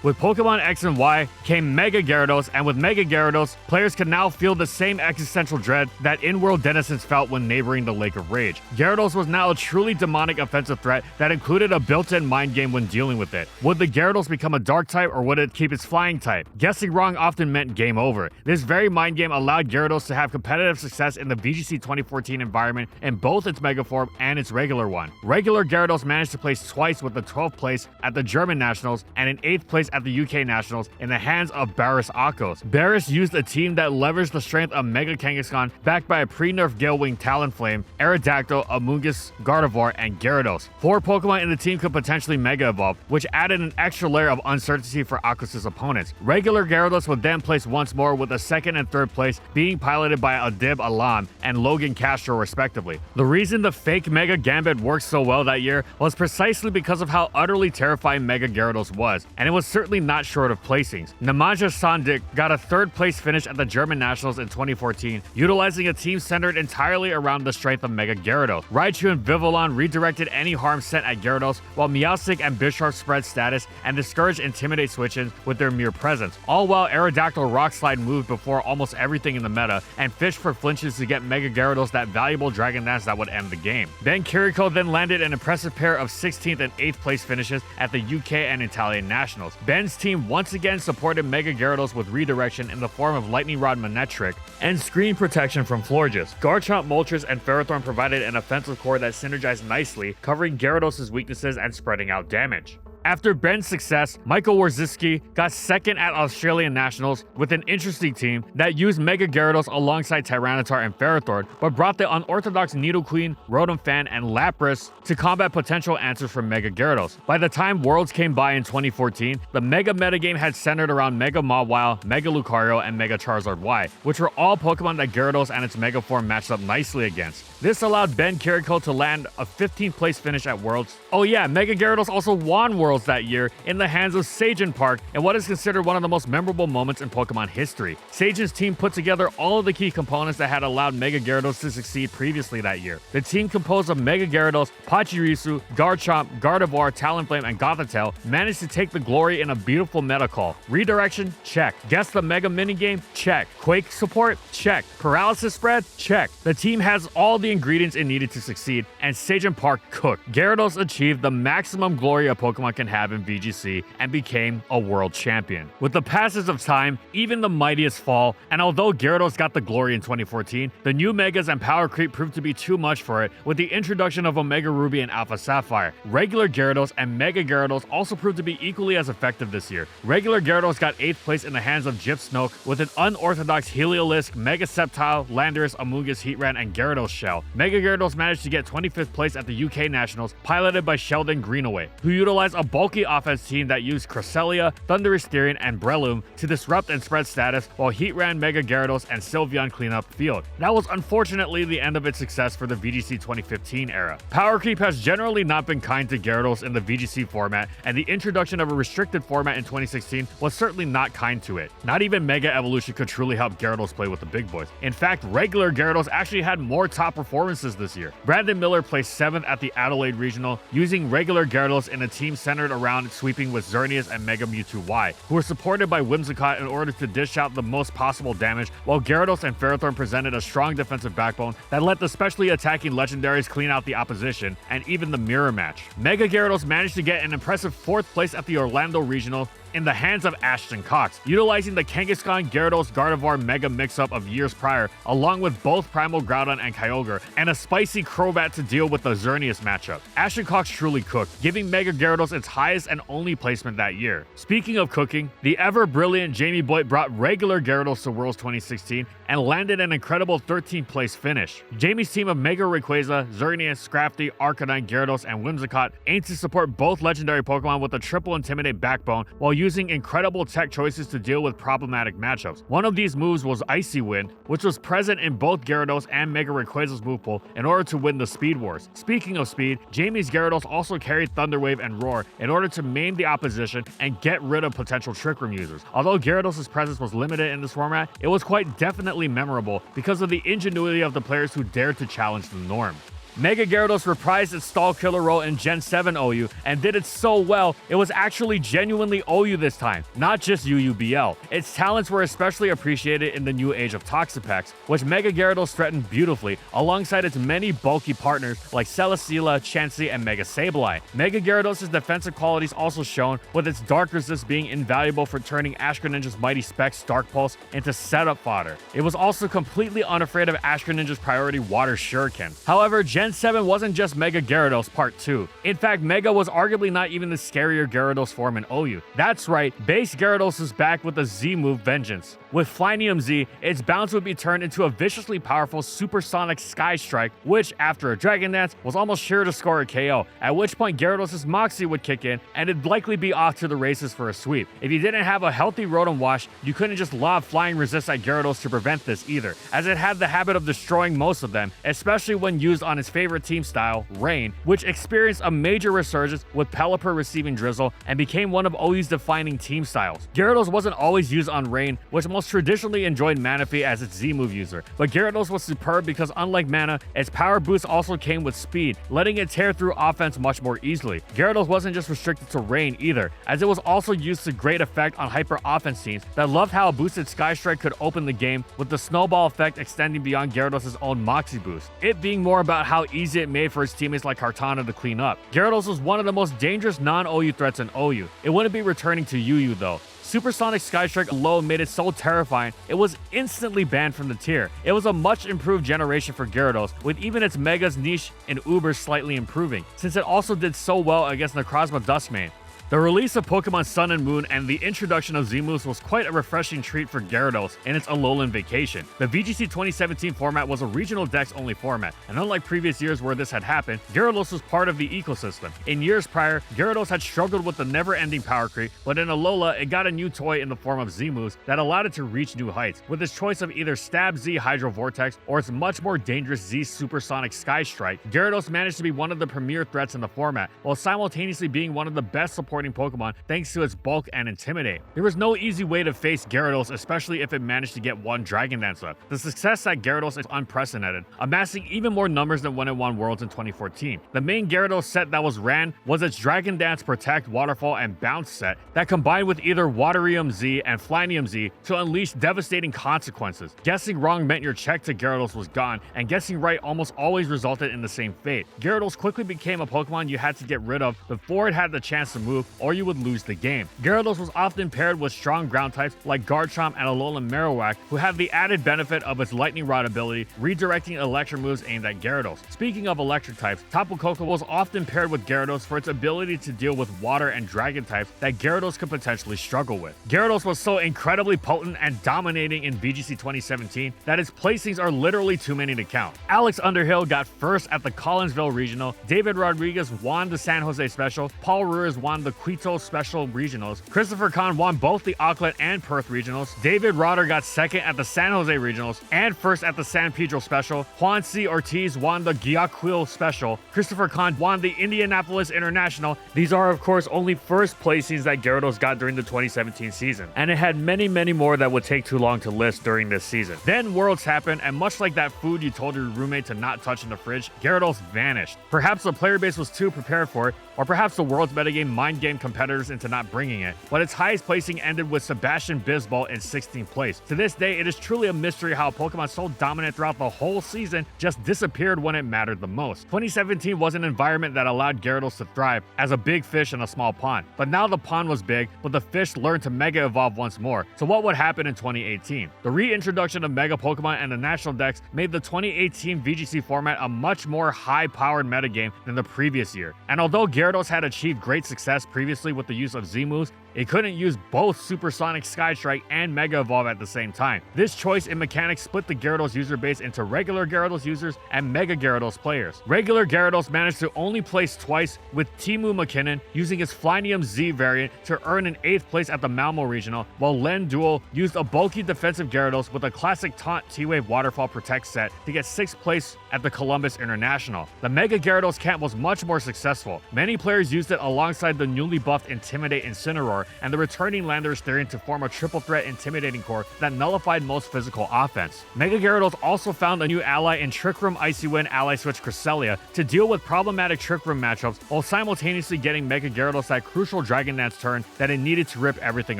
With Pokemon X and Y came Mega Gyarados, and with Mega Gyarados, players can now feel the same existential dread that in-world denizens felt when neighboring the Lake of Rage. Gyarados was now a truly demonic offensive threat that included a built-in mind game when dealing with it. Would the Gyarados become a dark type, or would it keep its flying type? Guessing wrong often meant game over. This very mind game allowed Gyarados to have competitive success in the VGC 2014 environment in both its Mega form and its regular one. Regular Gyarados managed to place twice with the 12th place at the German Nationals and an 8th place at the UK Nationals in the hands of Barris Akos. Barris used a team that leveraged the strength of Mega Kangaskhan backed by a pre-nerf Gale-Wing Talonflame, Aerodactyl, Amoonguss, Gardevoir, and Gyarados. 4 Pokemon in the team could potentially Mega Evolve, which added an extra layer of uncertainty for Akos' opponents. Regular Gyarados would then place once more with the 2nd and 3rd place being piloted by Adib Alam and Logan Castro respectively. The reason the fake Mega Gambit worked so well that year was precisely because of how utterly terrifying Mega Gyarados was, and it was certainly not short of placings. Namaja Sandik got a 3rd place finish at the German Nationals in 2014, utilizing a team centered entirely around the strength of Mega Gyarados. Raichu and Vivillon redirected any harm sent at Gyarados, while Meowstic and Bisharp spread status and discouraged Intimidate switch-ins with their mere presence, all while Aerodactyl Rock Slide moved before almost everything in the meta and fished for flinches to get Mega Gyarados that valuable Dragon Dance that would end the game. Ben Kiriko then landed an impressive pair of 16th and 8th place finishes at the UK and Italian Nationals. Ben's team once again supported Mega Gyarados with redirection in the form of Lightning Rod Manectric and screen protection from Florges. Garchomp, Moltres, and Ferrothorn provided an offensive core that synergized nicely, covering Gyarados' weaknesses and spreading out damage. After Ben's success, Michael Warzicki got 2nd at Australian Nationals with an interesting team that used Mega Gyarados alongside Tyranitar and Ferrothorn, but brought the unorthodox Nidoqueen, Rotom Fan, and Lapras to combat potential answers from Mega Gyarados. By the time Worlds came by in 2014, the Mega metagame had centered around Mega Mawile, Mega Lucario, and Mega Charizard Y, which were all Pokemon that Gyarados and its Mega form matched up nicely against. This allowed Ben Kiriko to land a 15th place finish at Worlds. Oh yeah, Mega Gyarados also won Worlds that year in the hands of Sagen Park in what is considered one of the most memorable moments in Pokemon history. Sagen's team put together all of the key components that had allowed Mega Gyarados to succeed previously that year. The team composed of Mega Gyarados, Pachirisu, Garchomp, Gardevoir, Talonflame, and Gothitelle managed to take the glory in a beautiful meta call. Redirection? Check. Guess the Mega minigame? Check. Quake support? Check. Paralysis spread? Check. The team has all the ingredients it needed to succeed, and Sagen Park cooked. Gyarados achieved the maximum glory a Pokemon can have in VGC and became a world champion. With the passage of time, even the mightiest fall, and although Gyarados got the glory in 2014, the new Megas and power creep proved to be too much for it with the introduction of Omega Ruby and Alpha Sapphire. Regular Gyarados and Mega Gyarados also proved to be equally as effective this year. Regular Gyarados got 8th place in the hands of Jip Snoke with an unorthodox Heliolisk, Mega Sceptile, Landorus, Amoonguss, Heatran, and Gyarados Shell. Mega Gyarados managed to get 25th place at the UK Nationals, piloted by Sheldon Greenaway, who utilized a bulky offense team that used Cresselia, Thundurus Therian, and Breloom to disrupt and spread status, while Heatran, Mega Gyarados, and Sylveon clean up field. That was unfortunately the end of its success for the VGC 2015 era. Power creep has generally not been kind to Gyarados in the VGC format, and the introduction of a restricted format in 2016 was certainly not kind to it. Not even Mega Evolution could truly help Gyarados play with the big boys. In fact, regular Gyarados actually had more top performances this year. Brandon Miller placed 7th at the Adelaide Regional, using regular Gyarados in a team centered centered around sweeping with Xerneas and Mega Mewtwo Y, who were supported by Whimsicott in order to dish out the most possible damage, while Gyarados and Ferrothorn presented a strong defensive backbone that let the specially attacking legendaries clean out the opposition, and even the mirror match. Mega Gyarados managed to get an impressive 4th place at the Orlando Regional in the hands of Ashton Cox, utilizing the Kangaskhan Gyarados Gardevoir Mega mix-up of years prior, along with both Primal Groudon and Kyogre, and a spicy Crobat to deal with the Xerneas matchup. Ashton Cox truly cooked, giving Mega Gyarados its highest and only placement that year. Speaking of cooking, the ever-brilliant Jamie Boyd brought regular Gyarados to Worlds 2016 and landed an incredible 13th place finish. Jamie's team of Mega Rayquaza, Xerneas, Scrafty, Arcanine, Gyarados, and Whimsicott aimed to support both legendary Pokemon with a triple Intimidate backbone while using incredible tech choices to deal with problematic matchups. One of these moves was Icy Wind, which was present in both Gyarados and Mega Rayquaza's move pool in order to win the Speed Wars. Speaking of speed, Jamie's Gyarados also carried Thunder Wave and Roar in order to maim the opposition and get rid of potential Trick Room users. Although Gyarados' presence was limited in this format, it was quite definitely memorable because of the ingenuity of the players who dared to challenge the norm. Mega Gyarados reprised its stall killer role in Gen 7 OU and did it so well, it was actually genuinely OU this time, not just UUBL. Its talents were especially appreciated in the new age of Toxapex, which Mega Gyarados threatened beautifully alongside its many bulky partners like Celesteela, Chansey, and Mega Sableye. Mega Gyarados' defensive qualities also shown, with its Dark Resist being invaluable for turning Ash Greninja's Mighty Specs Dark Pulse into setup fodder. It was also completely unafraid of Ash Greninja's priority Water Shuriken. However, Gen 7 wasn't just Mega Gyarados Part 2. In fact, Mega was arguably not even the scarier Gyarados form in OU. That's right, base Gyarados is back with the Z move Vengeance. With Flynium Z, its bounce would be turned into a viciously powerful supersonic Sky Strike, which, after a Dragon Dance, was almost sure to score a KO, at which point Gyarados' Moxie would kick in, and it'd likely be off to the races for a sweep. If you didn't have a healthy Rotom Wash, you couldn't just lob Flying Resist at Gyarados to prevent this either, as it had the habit of destroying most of them, especially when used on its favorite team style, Rain, which experienced a major resurgence with Pelipper receiving Drizzle and became one of OU's defining team styles. Gyarados wasn't always used on Rain, which most traditionally enjoyed Manaphy as its Z-move user, but Gyarados was superb because unlike Mana, its power boost also came with speed, letting it tear through offense much more easily. Gyarados wasn't just restricted to Rain either, as it was also used to great effect on hyper offense teams that loved how a boosted Sky Strike could open the game, with the snowball effect extending beyond Gyarados' own Moxie boost, it being more about how easy it made for its teammates like Kartana to clean up. Gyarados was one of the most dangerous non-OU threats in OU. It wouldn't be returning to UU though. Supersonic Sky Strike alone made it so terrifying, it was instantly banned from the tier. It was a much improved generation for Gyarados, with even its Megas, Niche, and Ubers slightly improving, since it also did so well against Necrozma Duskmane. The release of Pokemon Sun and Moon and the introduction of Z-moves was quite a refreshing treat for Gyarados in its Alolan vacation. The VGC 2017 format was a regional Dex-only format, and unlike previous years where this had happened, Gyarados was part of the ecosystem. In years prior, Gyarados had struggled with the never-ending power creep, but in Alola, it got a new toy in the form of Z-moves that allowed it to reach new heights, with its choice of either Stab Z Hydro Vortex or its much more dangerous Z Supersonic Sky Strike. Gyarados managed to be one of the premier threats in the format, while simultaneously being one of the best supporting Pokemon thanks to its bulk and Intimidate. There was no easy way to face Gyarados, especially if it managed to get one Dragon Dance up. The success at Gyarados is unprecedented, amassing even more numbers than when it won Worlds in 2014. The main Gyarados set that was ran was its Dragon Dance, Protect, Waterfall, and Bounce set that combined with either Waterium Z and Flynium Z to unleash devastating consequences. Guessing wrong meant your check to Gyarados was gone, and guessing right almost always resulted in the same fate. Gyarados quickly became a Pokemon you had to get rid of before it had the chance to move, or you would lose the game. Gyarados was often paired with strong ground types like Garchomp and Alolan Marowak, who have the added benefit of its Lightning Rod ability, redirecting electric moves aimed at Gyarados. Speaking of electric types, Tapu Koko was often paired with Gyarados for its ability to deal with water and dragon types that Gyarados could potentially struggle with. Gyarados was so incredibly potent and dominating in VGC 2017 that its placings are literally too many to count. Alex Underhill got first at the Collinsville Regional, David Rodriguez won the San Jose Special, Paul Ruiz won the Quito Special Regionals, Christopher Kahn won both the Auckland and Perth Regionals, David Rotter got second at the San Jose Regionals and first at the San Pedro Special, Juan C. Ortiz won the Guayaquil Special, Christopher Kahn won the Indianapolis International. These are of course only first placings that Gyarados got during the 2017 season, and it had many more that would take too long to list during this season. Then Worlds happened, and much like that food you told your roommate to not touch in the fridge, Gyarados vanished. Perhaps the player base was too prepared for it, or perhaps the Worlds metagame mind game competitors into not bringing it, but its highest placing ended with Sebastian Bisbal in 16th place. To this day, it is truly a mystery how Pokemon so dominant throughout the whole season just disappeared when it mattered the most. 2017 was an environment that allowed Gyarados to thrive as a big fish in a small pond, but now the pond was big, but the fish learned to Mega Evolve once more. So what would happen in 2018? The reintroduction of Mega Pokemon and the National Dex made the 2018 VGC format a much more high-powered metagame than the previous year. And although Gyarados had achieved great success previously with the use of Z-moves, it couldn't use both Supersonic Sky Strike and Mega Evolve at the same time. This choice in mechanics split the Gyarados user base into regular Gyarados users and Mega Gyarados players. Regular Gyarados managed to only place twice, with Temu McKinnon using his Flynium Z variant to earn an 8th place at the Malmo Regional, while Len Duel used a bulky defensive Gyarados with a classic Taunt T-Wave Waterfall Protect set to get 6th place at the Columbus International. The Mega Gyarados camp was much more successful. Many players used it alongside the newly buffed Intimidate Incineroar and the returning Landorus Therian to form a triple threat intimidating core that nullified most physical offense. Mega Gyarados also found a new ally in Trick Room Icy Wind ally switch Cresselia to deal with problematic Trick Room matchups while simultaneously getting Mega Gyarados that crucial Dragon Dance turn that it needed to rip everything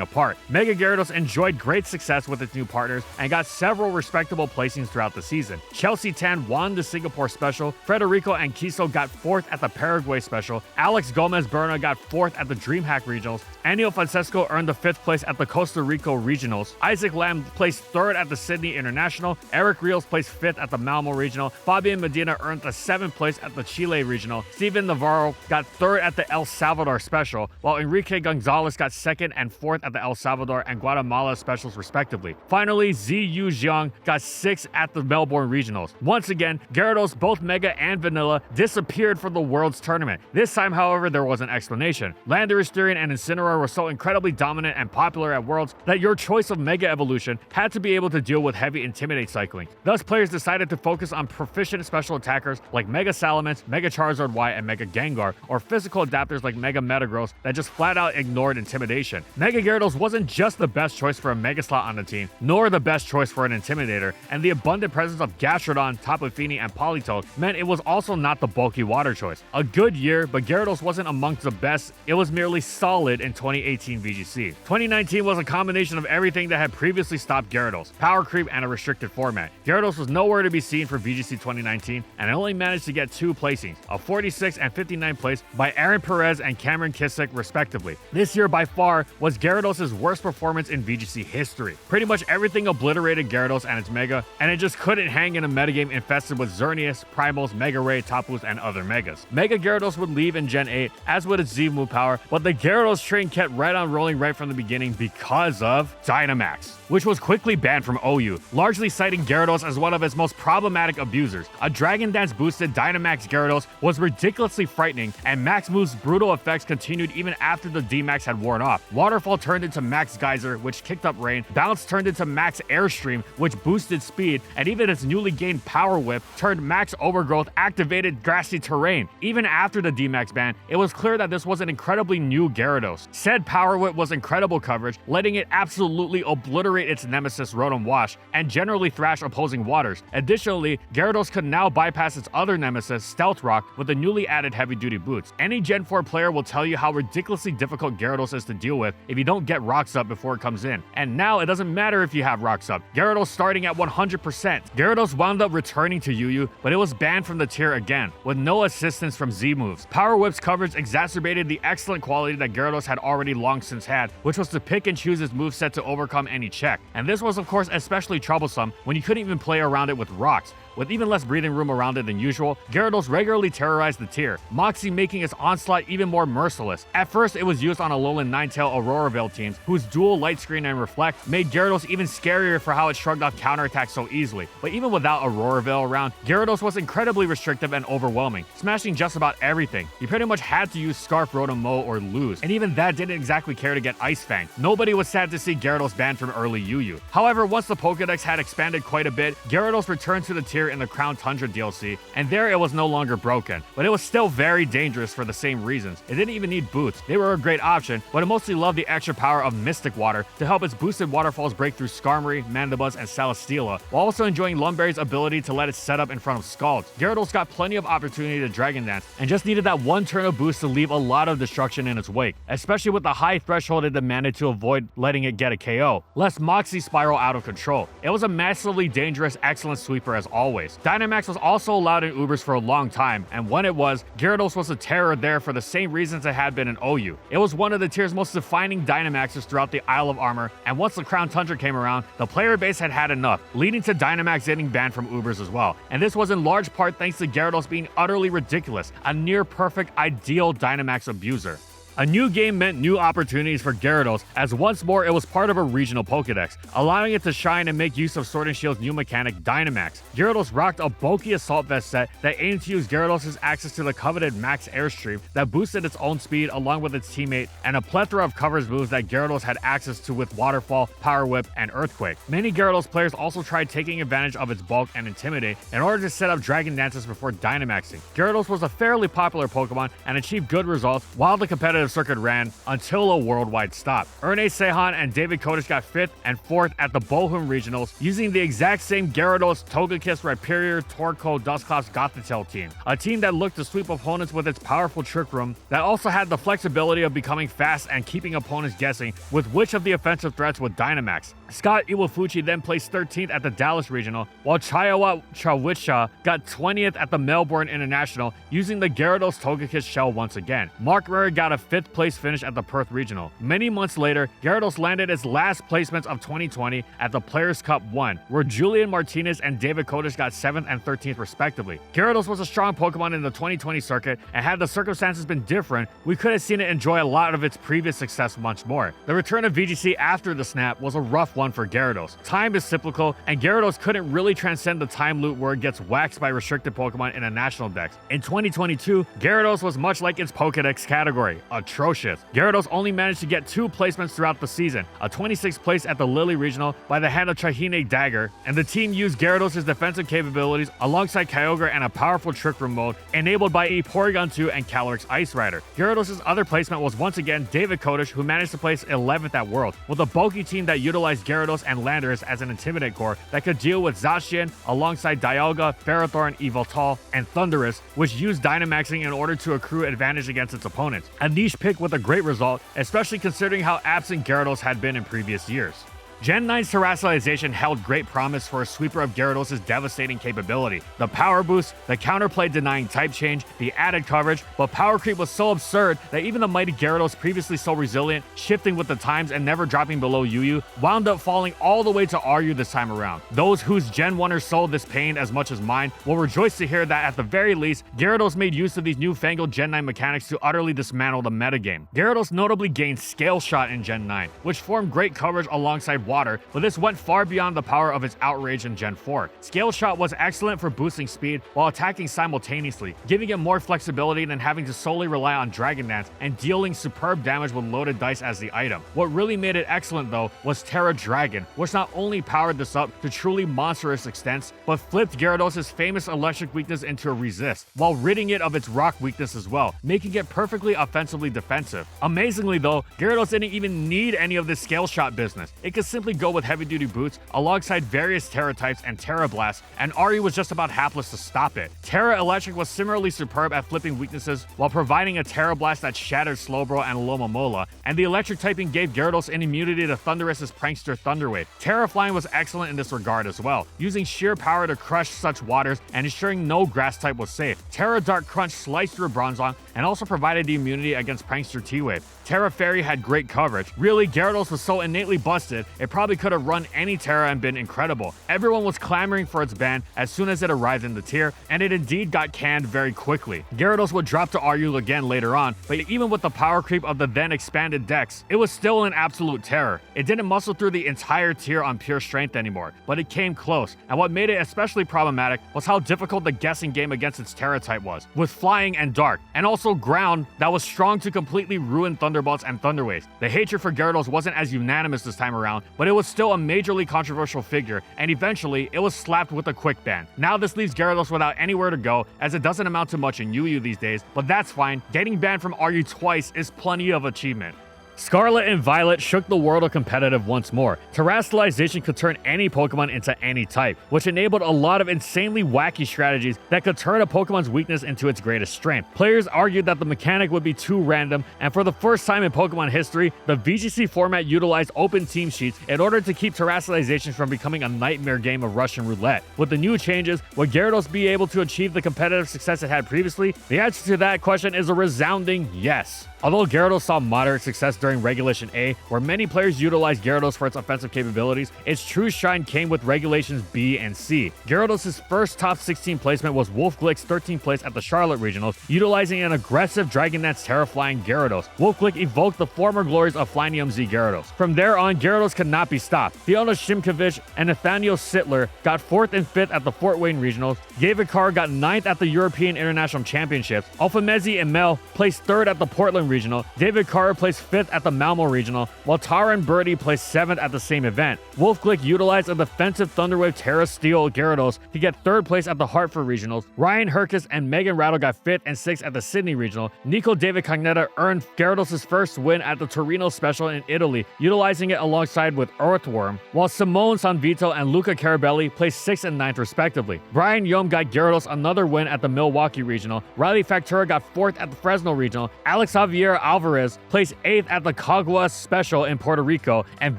apart. Mega Gyarados enjoyed great success with its new partners and got several respectable placings throughout the season. Chelsea Tan won the Singapore Special, Frederico and Kiso got 4th at the Paraguay Special, Alex Gomez Berna got 4th at the DreamHack Regionals, Anil Francesco earned the 5th place at the Costa Rica Regionals, Isaac Lam placed 3rd at the Sydney International, Eric Rios placed 5th at the Malmo Regional, Fabian Medina earned the 7th place at the Chile Regional, Steven Navarro got 3rd at the El Salvador Special, while Enrique Gonzalez got 2nd and 4th at the El Salvador and Guatemala Specials respectively. Finally, Ziyu Jiang got 6th at the Melbourne Regionals. Once again, Gyarados, both Mega and Vanilla, disappeared from the Worlds Tournament. This time, however, there was an explanation. Landorus Therian and Incineroar were so incredibly dominant and popular at Worlds that your choice of Mega Evolution had to be able to deal with heavy Intimidate cycling. Thus, players decided to focus on proficient special attackers like Mega Salamence, Mega Charizard Y, and Mega Gengar, or physical adapters like Mega Metagross that just flat out ignored Intimidation. Mega Gyarados wasn't just the best choice for a Mega slot on the team, nor the best choice for an Intimidator, and the abundant presence of Gastrodon, Tapu Fini, and Politoed meant it was also not the bulky water choice. A good year, but Gyarados wasn't amongst the best, it was merely solid in 2018 VGC. 2019 was a combination of everything that had previously stopped Gyarados, power creep, and a restricted format. Gyarados was nowhere to be seen for VGC 2019, and it only managed to get 2 placings, a 46th and 59th place by Aaron Perez and Cameron Kissick respectively. This year by far was Gyarados' worst performance in VGC history. Pretty much everything obliterated Gyarados and its Mega, and it just couldn't hang in a metagame infested with Xerneas, Primals, Mega Ray, Tapus, and other Megas. Mega Gyarados would leave in Gen 8, as would its Z move power, but the Gyarados train kept right on rolling right from the beginning because of Dynamax, which was quickly banned from OU, largely citing Gyarados as one of its most problematic abusers. A Dragon Dance boosted Dynamax Gyarados was ridiculously frightening, and Max Move's brutal effects continued even after the D-Max had worn off. Waterfall turned into Max Geyser, which kicked up rain, Bounce turned into Max Airstream, which boosted speed, and even its newly gained Power Whip turned Max Overgrowth activated grassy terrain. Even after the D-Max ban, it was clear that this was an incredibly new Gyarados. Said Power Whip was incredible coverage, letting it absolutely obliterate its nemesis Rotom Wash, and generally thrash opposing waters. Additionally, Gyarados could now bypass its other nemesis, Stealth Rock, with the newly added heavy-duty boots. Any Gen 4 player will tell you how ridiculously difficult Gyarados is to deal with if you don't get Rocks Up before it comes in. And now it doesn't matter if you have Rocks Up. Gyarados starting at 100%. Gyarados wound up returning to UU, but it was banned from the tier again, with no assistance from Z moves. Power Whip's coverage exacerbated the excellent quality that Gyarados had already long since had, which was to pick and choose his moveset to overcome any check. And this was of course especially troublesome when you couldn't even play around it with rocks. With even less breathing room around it than usual, Gyarados regularly terrorized the tier, Moxie making its onslaught even more merciless. At first, it was used on Alolan Ninetale Auroraville teams, whose dual Light Screen and Reflect made Gyarados even scarier for how it shrugged off counterattacks so easily. But even without Auroraville around, Gyarados was incredibly restrictive and overwhelming, smashing just about everything. You pretty much had to use Scarf, Rotom Mow, or lose, and even that didn't exactly care to get Ice Fang. Nobody was sad to see Gyarados banned from early UU. However, once the Pokédex had expanded quite a bit, Gyarados returned to the tier later in the Crown Tundra DLC, and there it was no longer broken, but it was still very dangerous for the same reasons. It didn't even need boots. They were a great option, but it mostly loved the extra power of Mystic Water to help its boosted waterfalls break through Skarmory, Mandibuzz, and Celesteela, while also enjoying Lumberry's ability to let it set up in front of Scald. Gyarados got plenty of opportunity to Dragon Dance, and just needed that one turn of boost to leave a lot of destruction in its wake, especially with the high threshold it demanded to avoid letting it get a KO, lest Moxie spiral out of control. It was a massively dangerous, excellent sweeper as always. Dynamax was also allowed in Ubers for a long time, and when it was, Gyarados was a terror there for the same reasons it had been in OU. It was one of the tier's most defining Dynamaxes throughout the Isle of Armor, and once the Crown Tundra came around, the player base had had enough, leading to Dynamax getting banned from Ubers as well. And this was in large part thanks to Gyarados being utterly ridiculous, a near perfect, ideal Dynamax abuser. A new game meant new opportunities for Gyarados, as once more it was part of a regional Pokédex, allowing it to shine and make use of Sword and Shield's new mechanic, Dynamax. Gyarados rocked a bulky Assault Vest set that aimed to use Gyarados' access to the coveted Max Airstream that boosted its own speed along with its teammate, and a plethora of coverage moves that Gyarados had access to with Waterfall, Power Whip, and Earthquake. Many Gyarados players also tried taking advantage of its bulk and Intimidate in order to set up Dragon Dances before Dynamaxing. Gyarados was a fairly popular Pokemon and achieved good results while the competitive circuit ran until a worldwide stop. Erne Sehan and David Kotish got 5th and 4th at the Bochum Regionals using the exact same Gyarados, Togekiss, Rhyperior, Torkoal, Dusclops, Gothitelle team. A team that looked to sweep opponents with its powerful Trick Room that also had the flexibility of becoming fast and keeping opponents guessing with which of the offensive threats would Dynamax. Scott Iwafuchi then placed 13th at the Dallas Regional, while Chayawa Chawicha got 20th at the Melbourne International using the Gyarados Togekiss shell once again. Mark Murray got a 5th place finish at the Perth Regional. Many months later, Gyarados landed its last placements of 2020 at the Players' Cup 1, where Julian Martinez and David Kotish got 7th and 13th respectively. Gyarados was a strong Pokemon in the 2020 circuit, and had the circumstances been different, we could have seen it enjoy a lot of its previous success much more. The return of VGC after the snap was a rough one for Gyarados. Time is cyclical, and Gyarados couldn't really transcend the time loop where it gets waxed by restricted Pokemon in a national dex. In 2022, Gyarados was much like its Pokedex category, atrocious. Gyarados only managed to get 2 placements throughout the season, a 26th place at the Lily Regional by the hand of Chahine Dagger, and the team used Gyarados' defensive capabilities alongside Kyogre and a powerful Trick Room mode enabled by a Porygon 2 and Calyrex Ice Rider. Gyarados' other placement was once again David Kotish, who managed to place 11th at World, with a bulky team that utilized Gyarados and Landorus as an Intimidate core that could deal with Zacian alongside Dialga, Ferrothorn, Yveltal, and Thundurus, which used Dynamaxing in order to accrue advantage against its opponents. A niche pick with a great result, especially considering how absent Gyarados had been in previous years. Gen 9's Terrestrialization held great promise for a sweeper of Gyarados' devastating capability. The power boost, the counterplay denying type change, the added coverage, but power creep was so absurd that even the mighty Gyarados, previously so resilient, shifting with the times and never dropping below UU, wound up falling all the way to RU this time around. Those whose Gen 1ers sold this pain as much as mine will rejoice to hear that at the very least, Gyarados made use of these newfangled Gen 9 mechanics to utterly dismantle the metagame. Gyarados notably gained Scale Shot in Gen 9, which formed great coverage alongside Water, but this went far beyond the power of its Outrage in Gen 4. Scale Shot was excellent for boosting speed while attacking simultaneously, giving it more flexibility than having to solely rely on Dragon Dance and dealing superb damage with loaded dice as the item. What really made it excellent though was Terra Dragon, which not only powered this up to truly monstrous extents, but flipped Gyarados' famous electric weakness into a resist, while ridding it of its rock weakness as well, making it perfectly offensively defensive. Amazingly though, Gyarados didn't even need any of this Scale Shot business. It could simply go with heavy-duty boots alongside various Terra types and Terra Blast, and Ari was just about hapless to stop it. Terra Electric was similarly superb at flipping weaknesses while providing a Terra Blast that shattered Slowbro and Alomomola, and the electric typing gave Gyarados an immunity to Thundurus' Prankster Thunderwave. Terra Flying was excellent in this regard as well, using sheer power to crush such waters and ensuring no grass type was safe. Terra Dark Crunch sliced through Bronzong and also provided the immunity against Prankster T-Wave. Terra Fairy had great coverage. Really, Gyarados was so innately busted, it probably could have run any Terra and been incredible. Everyone was clamoring for its ban as soon as it arrived in the tier, and it indeed got canned very quickly. Gyarados would drop to RU again later on, but even with the power creep of the then expanded dex, it was still an absolute terror. It didn't muscle through the entire tier on pure strength anymore, but it came close, and what made it especially problematic was how difficult the guessing game against its Terra type was, with Flying and Dark, and also Ground that was strong to completely ruin Thunderbolts and Thunderwaves. The hatred for Gyarados wasn't as unanimous this time around, but it was still a majorly controversial figure, and eventually it was slapped with a quick ban. Now this leaves Gyarados without anywhere to go, as it doesn't amount to much in UU these days, but that's fine. Getting banned from RU twice is plenty of achievement. Scarlet and Violet shook the world of competitive once more. Terrestrialization could turn any Pokemon into any type, which enabled a lot of insanely wacky strategies that could turn a Pokemon's weakness into its greatest strength. Players argued that the mechanic would be too random, and for the first time in Pokemon history, the VGC format utilized open team sheets in order to keep Terrestrialization from becoming a nightmare game of Russian roulette. With the new changes, would Gyarados be able to achieve the competitive success it had previously? The answer to that question is a resounding yes. Although Gyarados saw moderate success during Regulation A, where many players utilized Gyarados for its offensive capabilities, its true shine came with Regulations B and C. Gyarados' first top 16 placement was Wolf Glick's 13th place at the Charlotte Regionals, utilizing an aggressive Dragon Dance Terraflying Gyarados. Wolf Glick evoked the former glories of Flynium Z Gyarados. From there on, Gyarados could not be stopped. Fiona Shimkovich and Nathaniel Sittler got 4th and 5th at the Fort Wayne Regionals. Gavikar got 9th at the European International Championships. Alphamezi and Mel placed 3rd at the Portland Regional. David Carr placed 5th at the Malmo Regional, while Tara and Birdie placed 7th at the same event. Wolf Glick utilized a defensive Thunderwave Terra Steel Gyarados to get 3rd place at the Hartford Regionals. Ryan Herkus and Megan Rattle got 5th and 6th at the Sydney Regional. Nico David Cognetta earned Gyarados' first win at the Torino Special in Italy, utilizing it alongside with Earthworm, while Simone Sanvito and Luca Carabelli placed 6th and 9th respectively. Brian Yom got Gyarados another win at the Milwaukee Regional. Riley Factura got 4th at the Fresno Regional. Alex Javier Alvarez placed 8th at the Caguas Special in Puerto Rico, and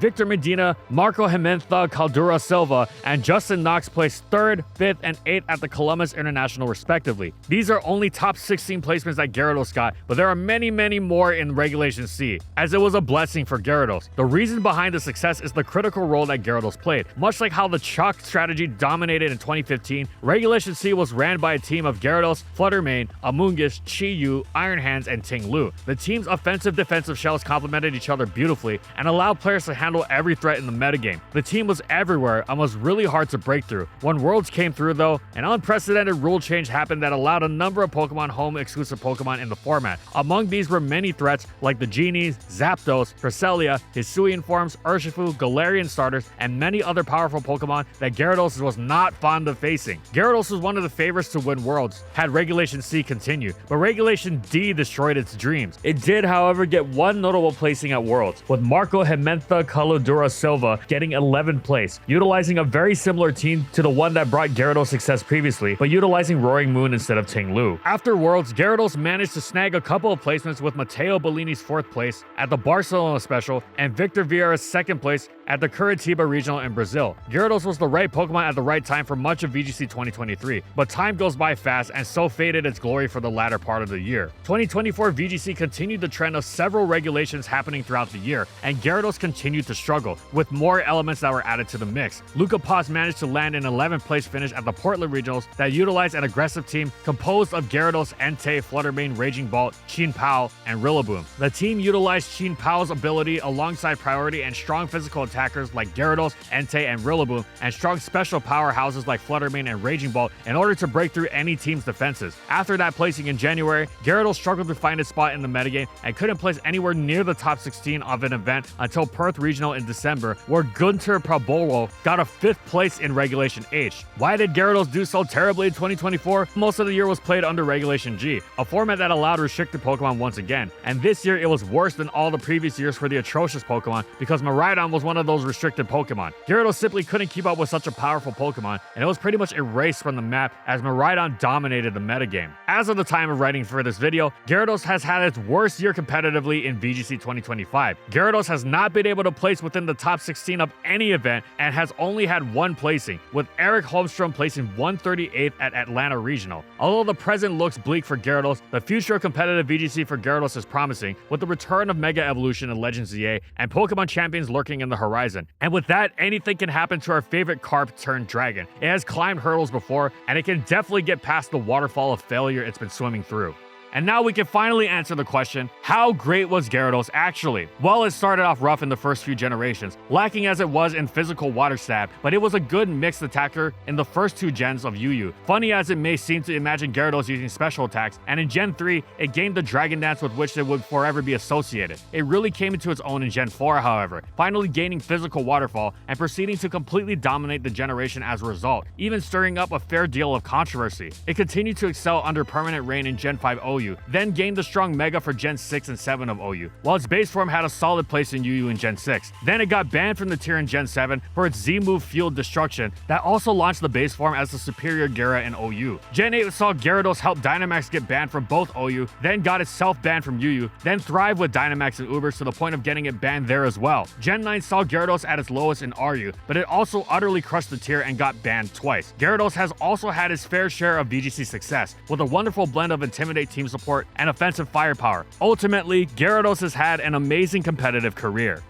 Victor Medina, Marco Jimenza Caldura Silva, and Justin Knox placed 3rd, 5th, and 8th at the Columbus International respectively. These are only top 16 placements that Gyarados got, but there are many more in Regulation C, as it was a blessing for Gyarados. The reason behind the success is the critical role that Gyarados played. Much like how the Chalk strategy dominated in 2015, Regulation C was ran by a team of Gyarados, Fluttermane, Amoonguss, Chi-Yu, Iron Hands, and Ting Lu. The team's offensive-defensive shells complemented each other beautifully and allowed players to handle every threat in the metagame. The team was everywhere and was really hard to break through. When Worlds came through though, an unprecedented rule change happened that allowed a number of Pokemon home-exclusive Pokemon in the format. Among these were many threats like the Genies, Zapdos, Cresselia, Hisuian forms, Urshifu, Galarian starters, and many other powerful Pokemon that Gyarados was not fond of facing. Gyarados was one of the favorites to win Worlds had Regulation C continued, but Regulation D destroyed its dreams. It did, however, get one notable placing at Worlds, with Marco Jimenza Caludura Silva getting 11th place, utilizing a very similar team to the one that brought Gyarados success previously, but utilizing Roaring Moon instead of Ting Lu. After Worlds, Gyarados managed to snag a couple of placements with Matteo Bellini's 4th place at the Barcelona Special and Victor Vieira's 2nd place at the Curitiba Regional in Brazil. Gyarados was the right Pokemon at the right time for much of VGC 2023, but time goes by fast and so faded its glory for the latter part of the year. 2024 VGC continued the trend of several regulations happening throughout the year, and Gyarados continued to struggle, with more elements that were added to the mix. Luca Paz managed to land an 11th place finish at the Portland Regionals that utilized an aggressive team composed of Gyarados, Entei, Fluttermane, Raging Bolt, Chin Pao, and Rillaboom. The team utilized Chin Pao's ability alongside priority and strong physical attackers like Gyarados, Entei, and Rillaboom, and strong special powerhouses like Fluttermane and Raging Bolt in order to break through any team's defenses. After that placing in January, Gyarados struggled to find its spot in the metagame and couldn't place anywhere near the top 16 of an event until Perth Regional in December, where Gunter Prabolo got a 5th place in Regulation H. Why did Gyarados do so terribly in 2024? Most of the year was played under Regulation G, a format that allowed restricted Pokemon once again, and this year it was worse than all the previous years for the atrocious Pokemon because Miraidon was one of those restricted Pokemon. Gyarados simply couldn't keep up with such a powerful Pokemon, and it was pretty much erased from the map as Miraidon dominated the metagame. As of the time of writing for this video, Gyarados has had its worst year competitively in VGC 2025. Gyarados has not been able to place within the top 16 of any event and has only had one placing, with Eric Holmstrom placing 138th at Atlanta Regional. Although the present looks bleak for Gyarados, the future of competitive VGC for Gyarados is promising, with the return of Mega Evolution and Legends ZA and Pokemon champions lurking in the horizon. And with that, anything can happen to our favorite carp turned dragon. It has climbed hurdles before, and it can definitely get past the waterfall of failure it's been swimming through. And now we can finally answer the question, how great was Gyarados actually? Well, it started off rough in the first few generations, lacking as it was in physical water stab, but it was a good mixed attacker in the first 2 gens of UU. Funny as it may seem to imagine Gyarados using special attacks, and in Gen 3, it gained the Dragon Dance with which it would forever be associated. It really came into its own in Gen 4, however, finally gaining physical waterfall and proceeding to completely dominate the generation as a result, even stirring up a fair deal of controversy. It continued to excel under permanent reign in Gen 5 OU, then gained the strong Mega for Gen 6 and 7 of OU, while its base form had a solid place in UU in Gen 6. Then it got banned from the tier in Gen 7 for its Z-move Fueled Destruction that also launched the base form as the superior Gyara in OU. Gen 8 saw Gyarados help Dynamax get banned from both OU, then got itself banned from UU, then thrive with Dynamax and Ubers to the point of getting it banned there as well. Gen 9 saw Gyarados at its lowest in RU, but it also utterly crushed the tier and got banned twice. Gyarados has also had his fair share of VGC success, with a wonderful blend of Intimidate team support and offensive firepower. Ultimately, Gyarados has had an amazing competitive career.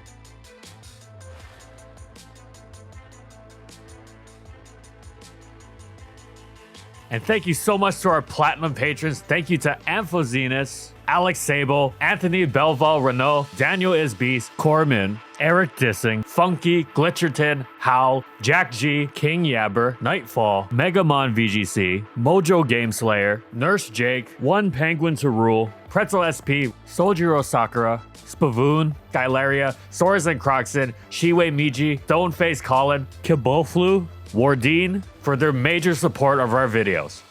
And thank you so much to our Platinum patrons. Thank you to Amphozenus, Alex Sable, Anthony Belval Renault, Daniel Isbeast, Corman, Eric Dissing, Funky, Glitcherton, Howl, Jack G, King Yabber, Nightfall, Megamon VGC, Mojo Gameslayer, Nurse Jake, One Penguin to Rule, Pretzel SP, Sojiro Sakura, Spavoon, Gylaria, Sorazen Croxon, Shiwei Miji, Stoneface Colin, Kiboflu, Wardine for their major support of our videos.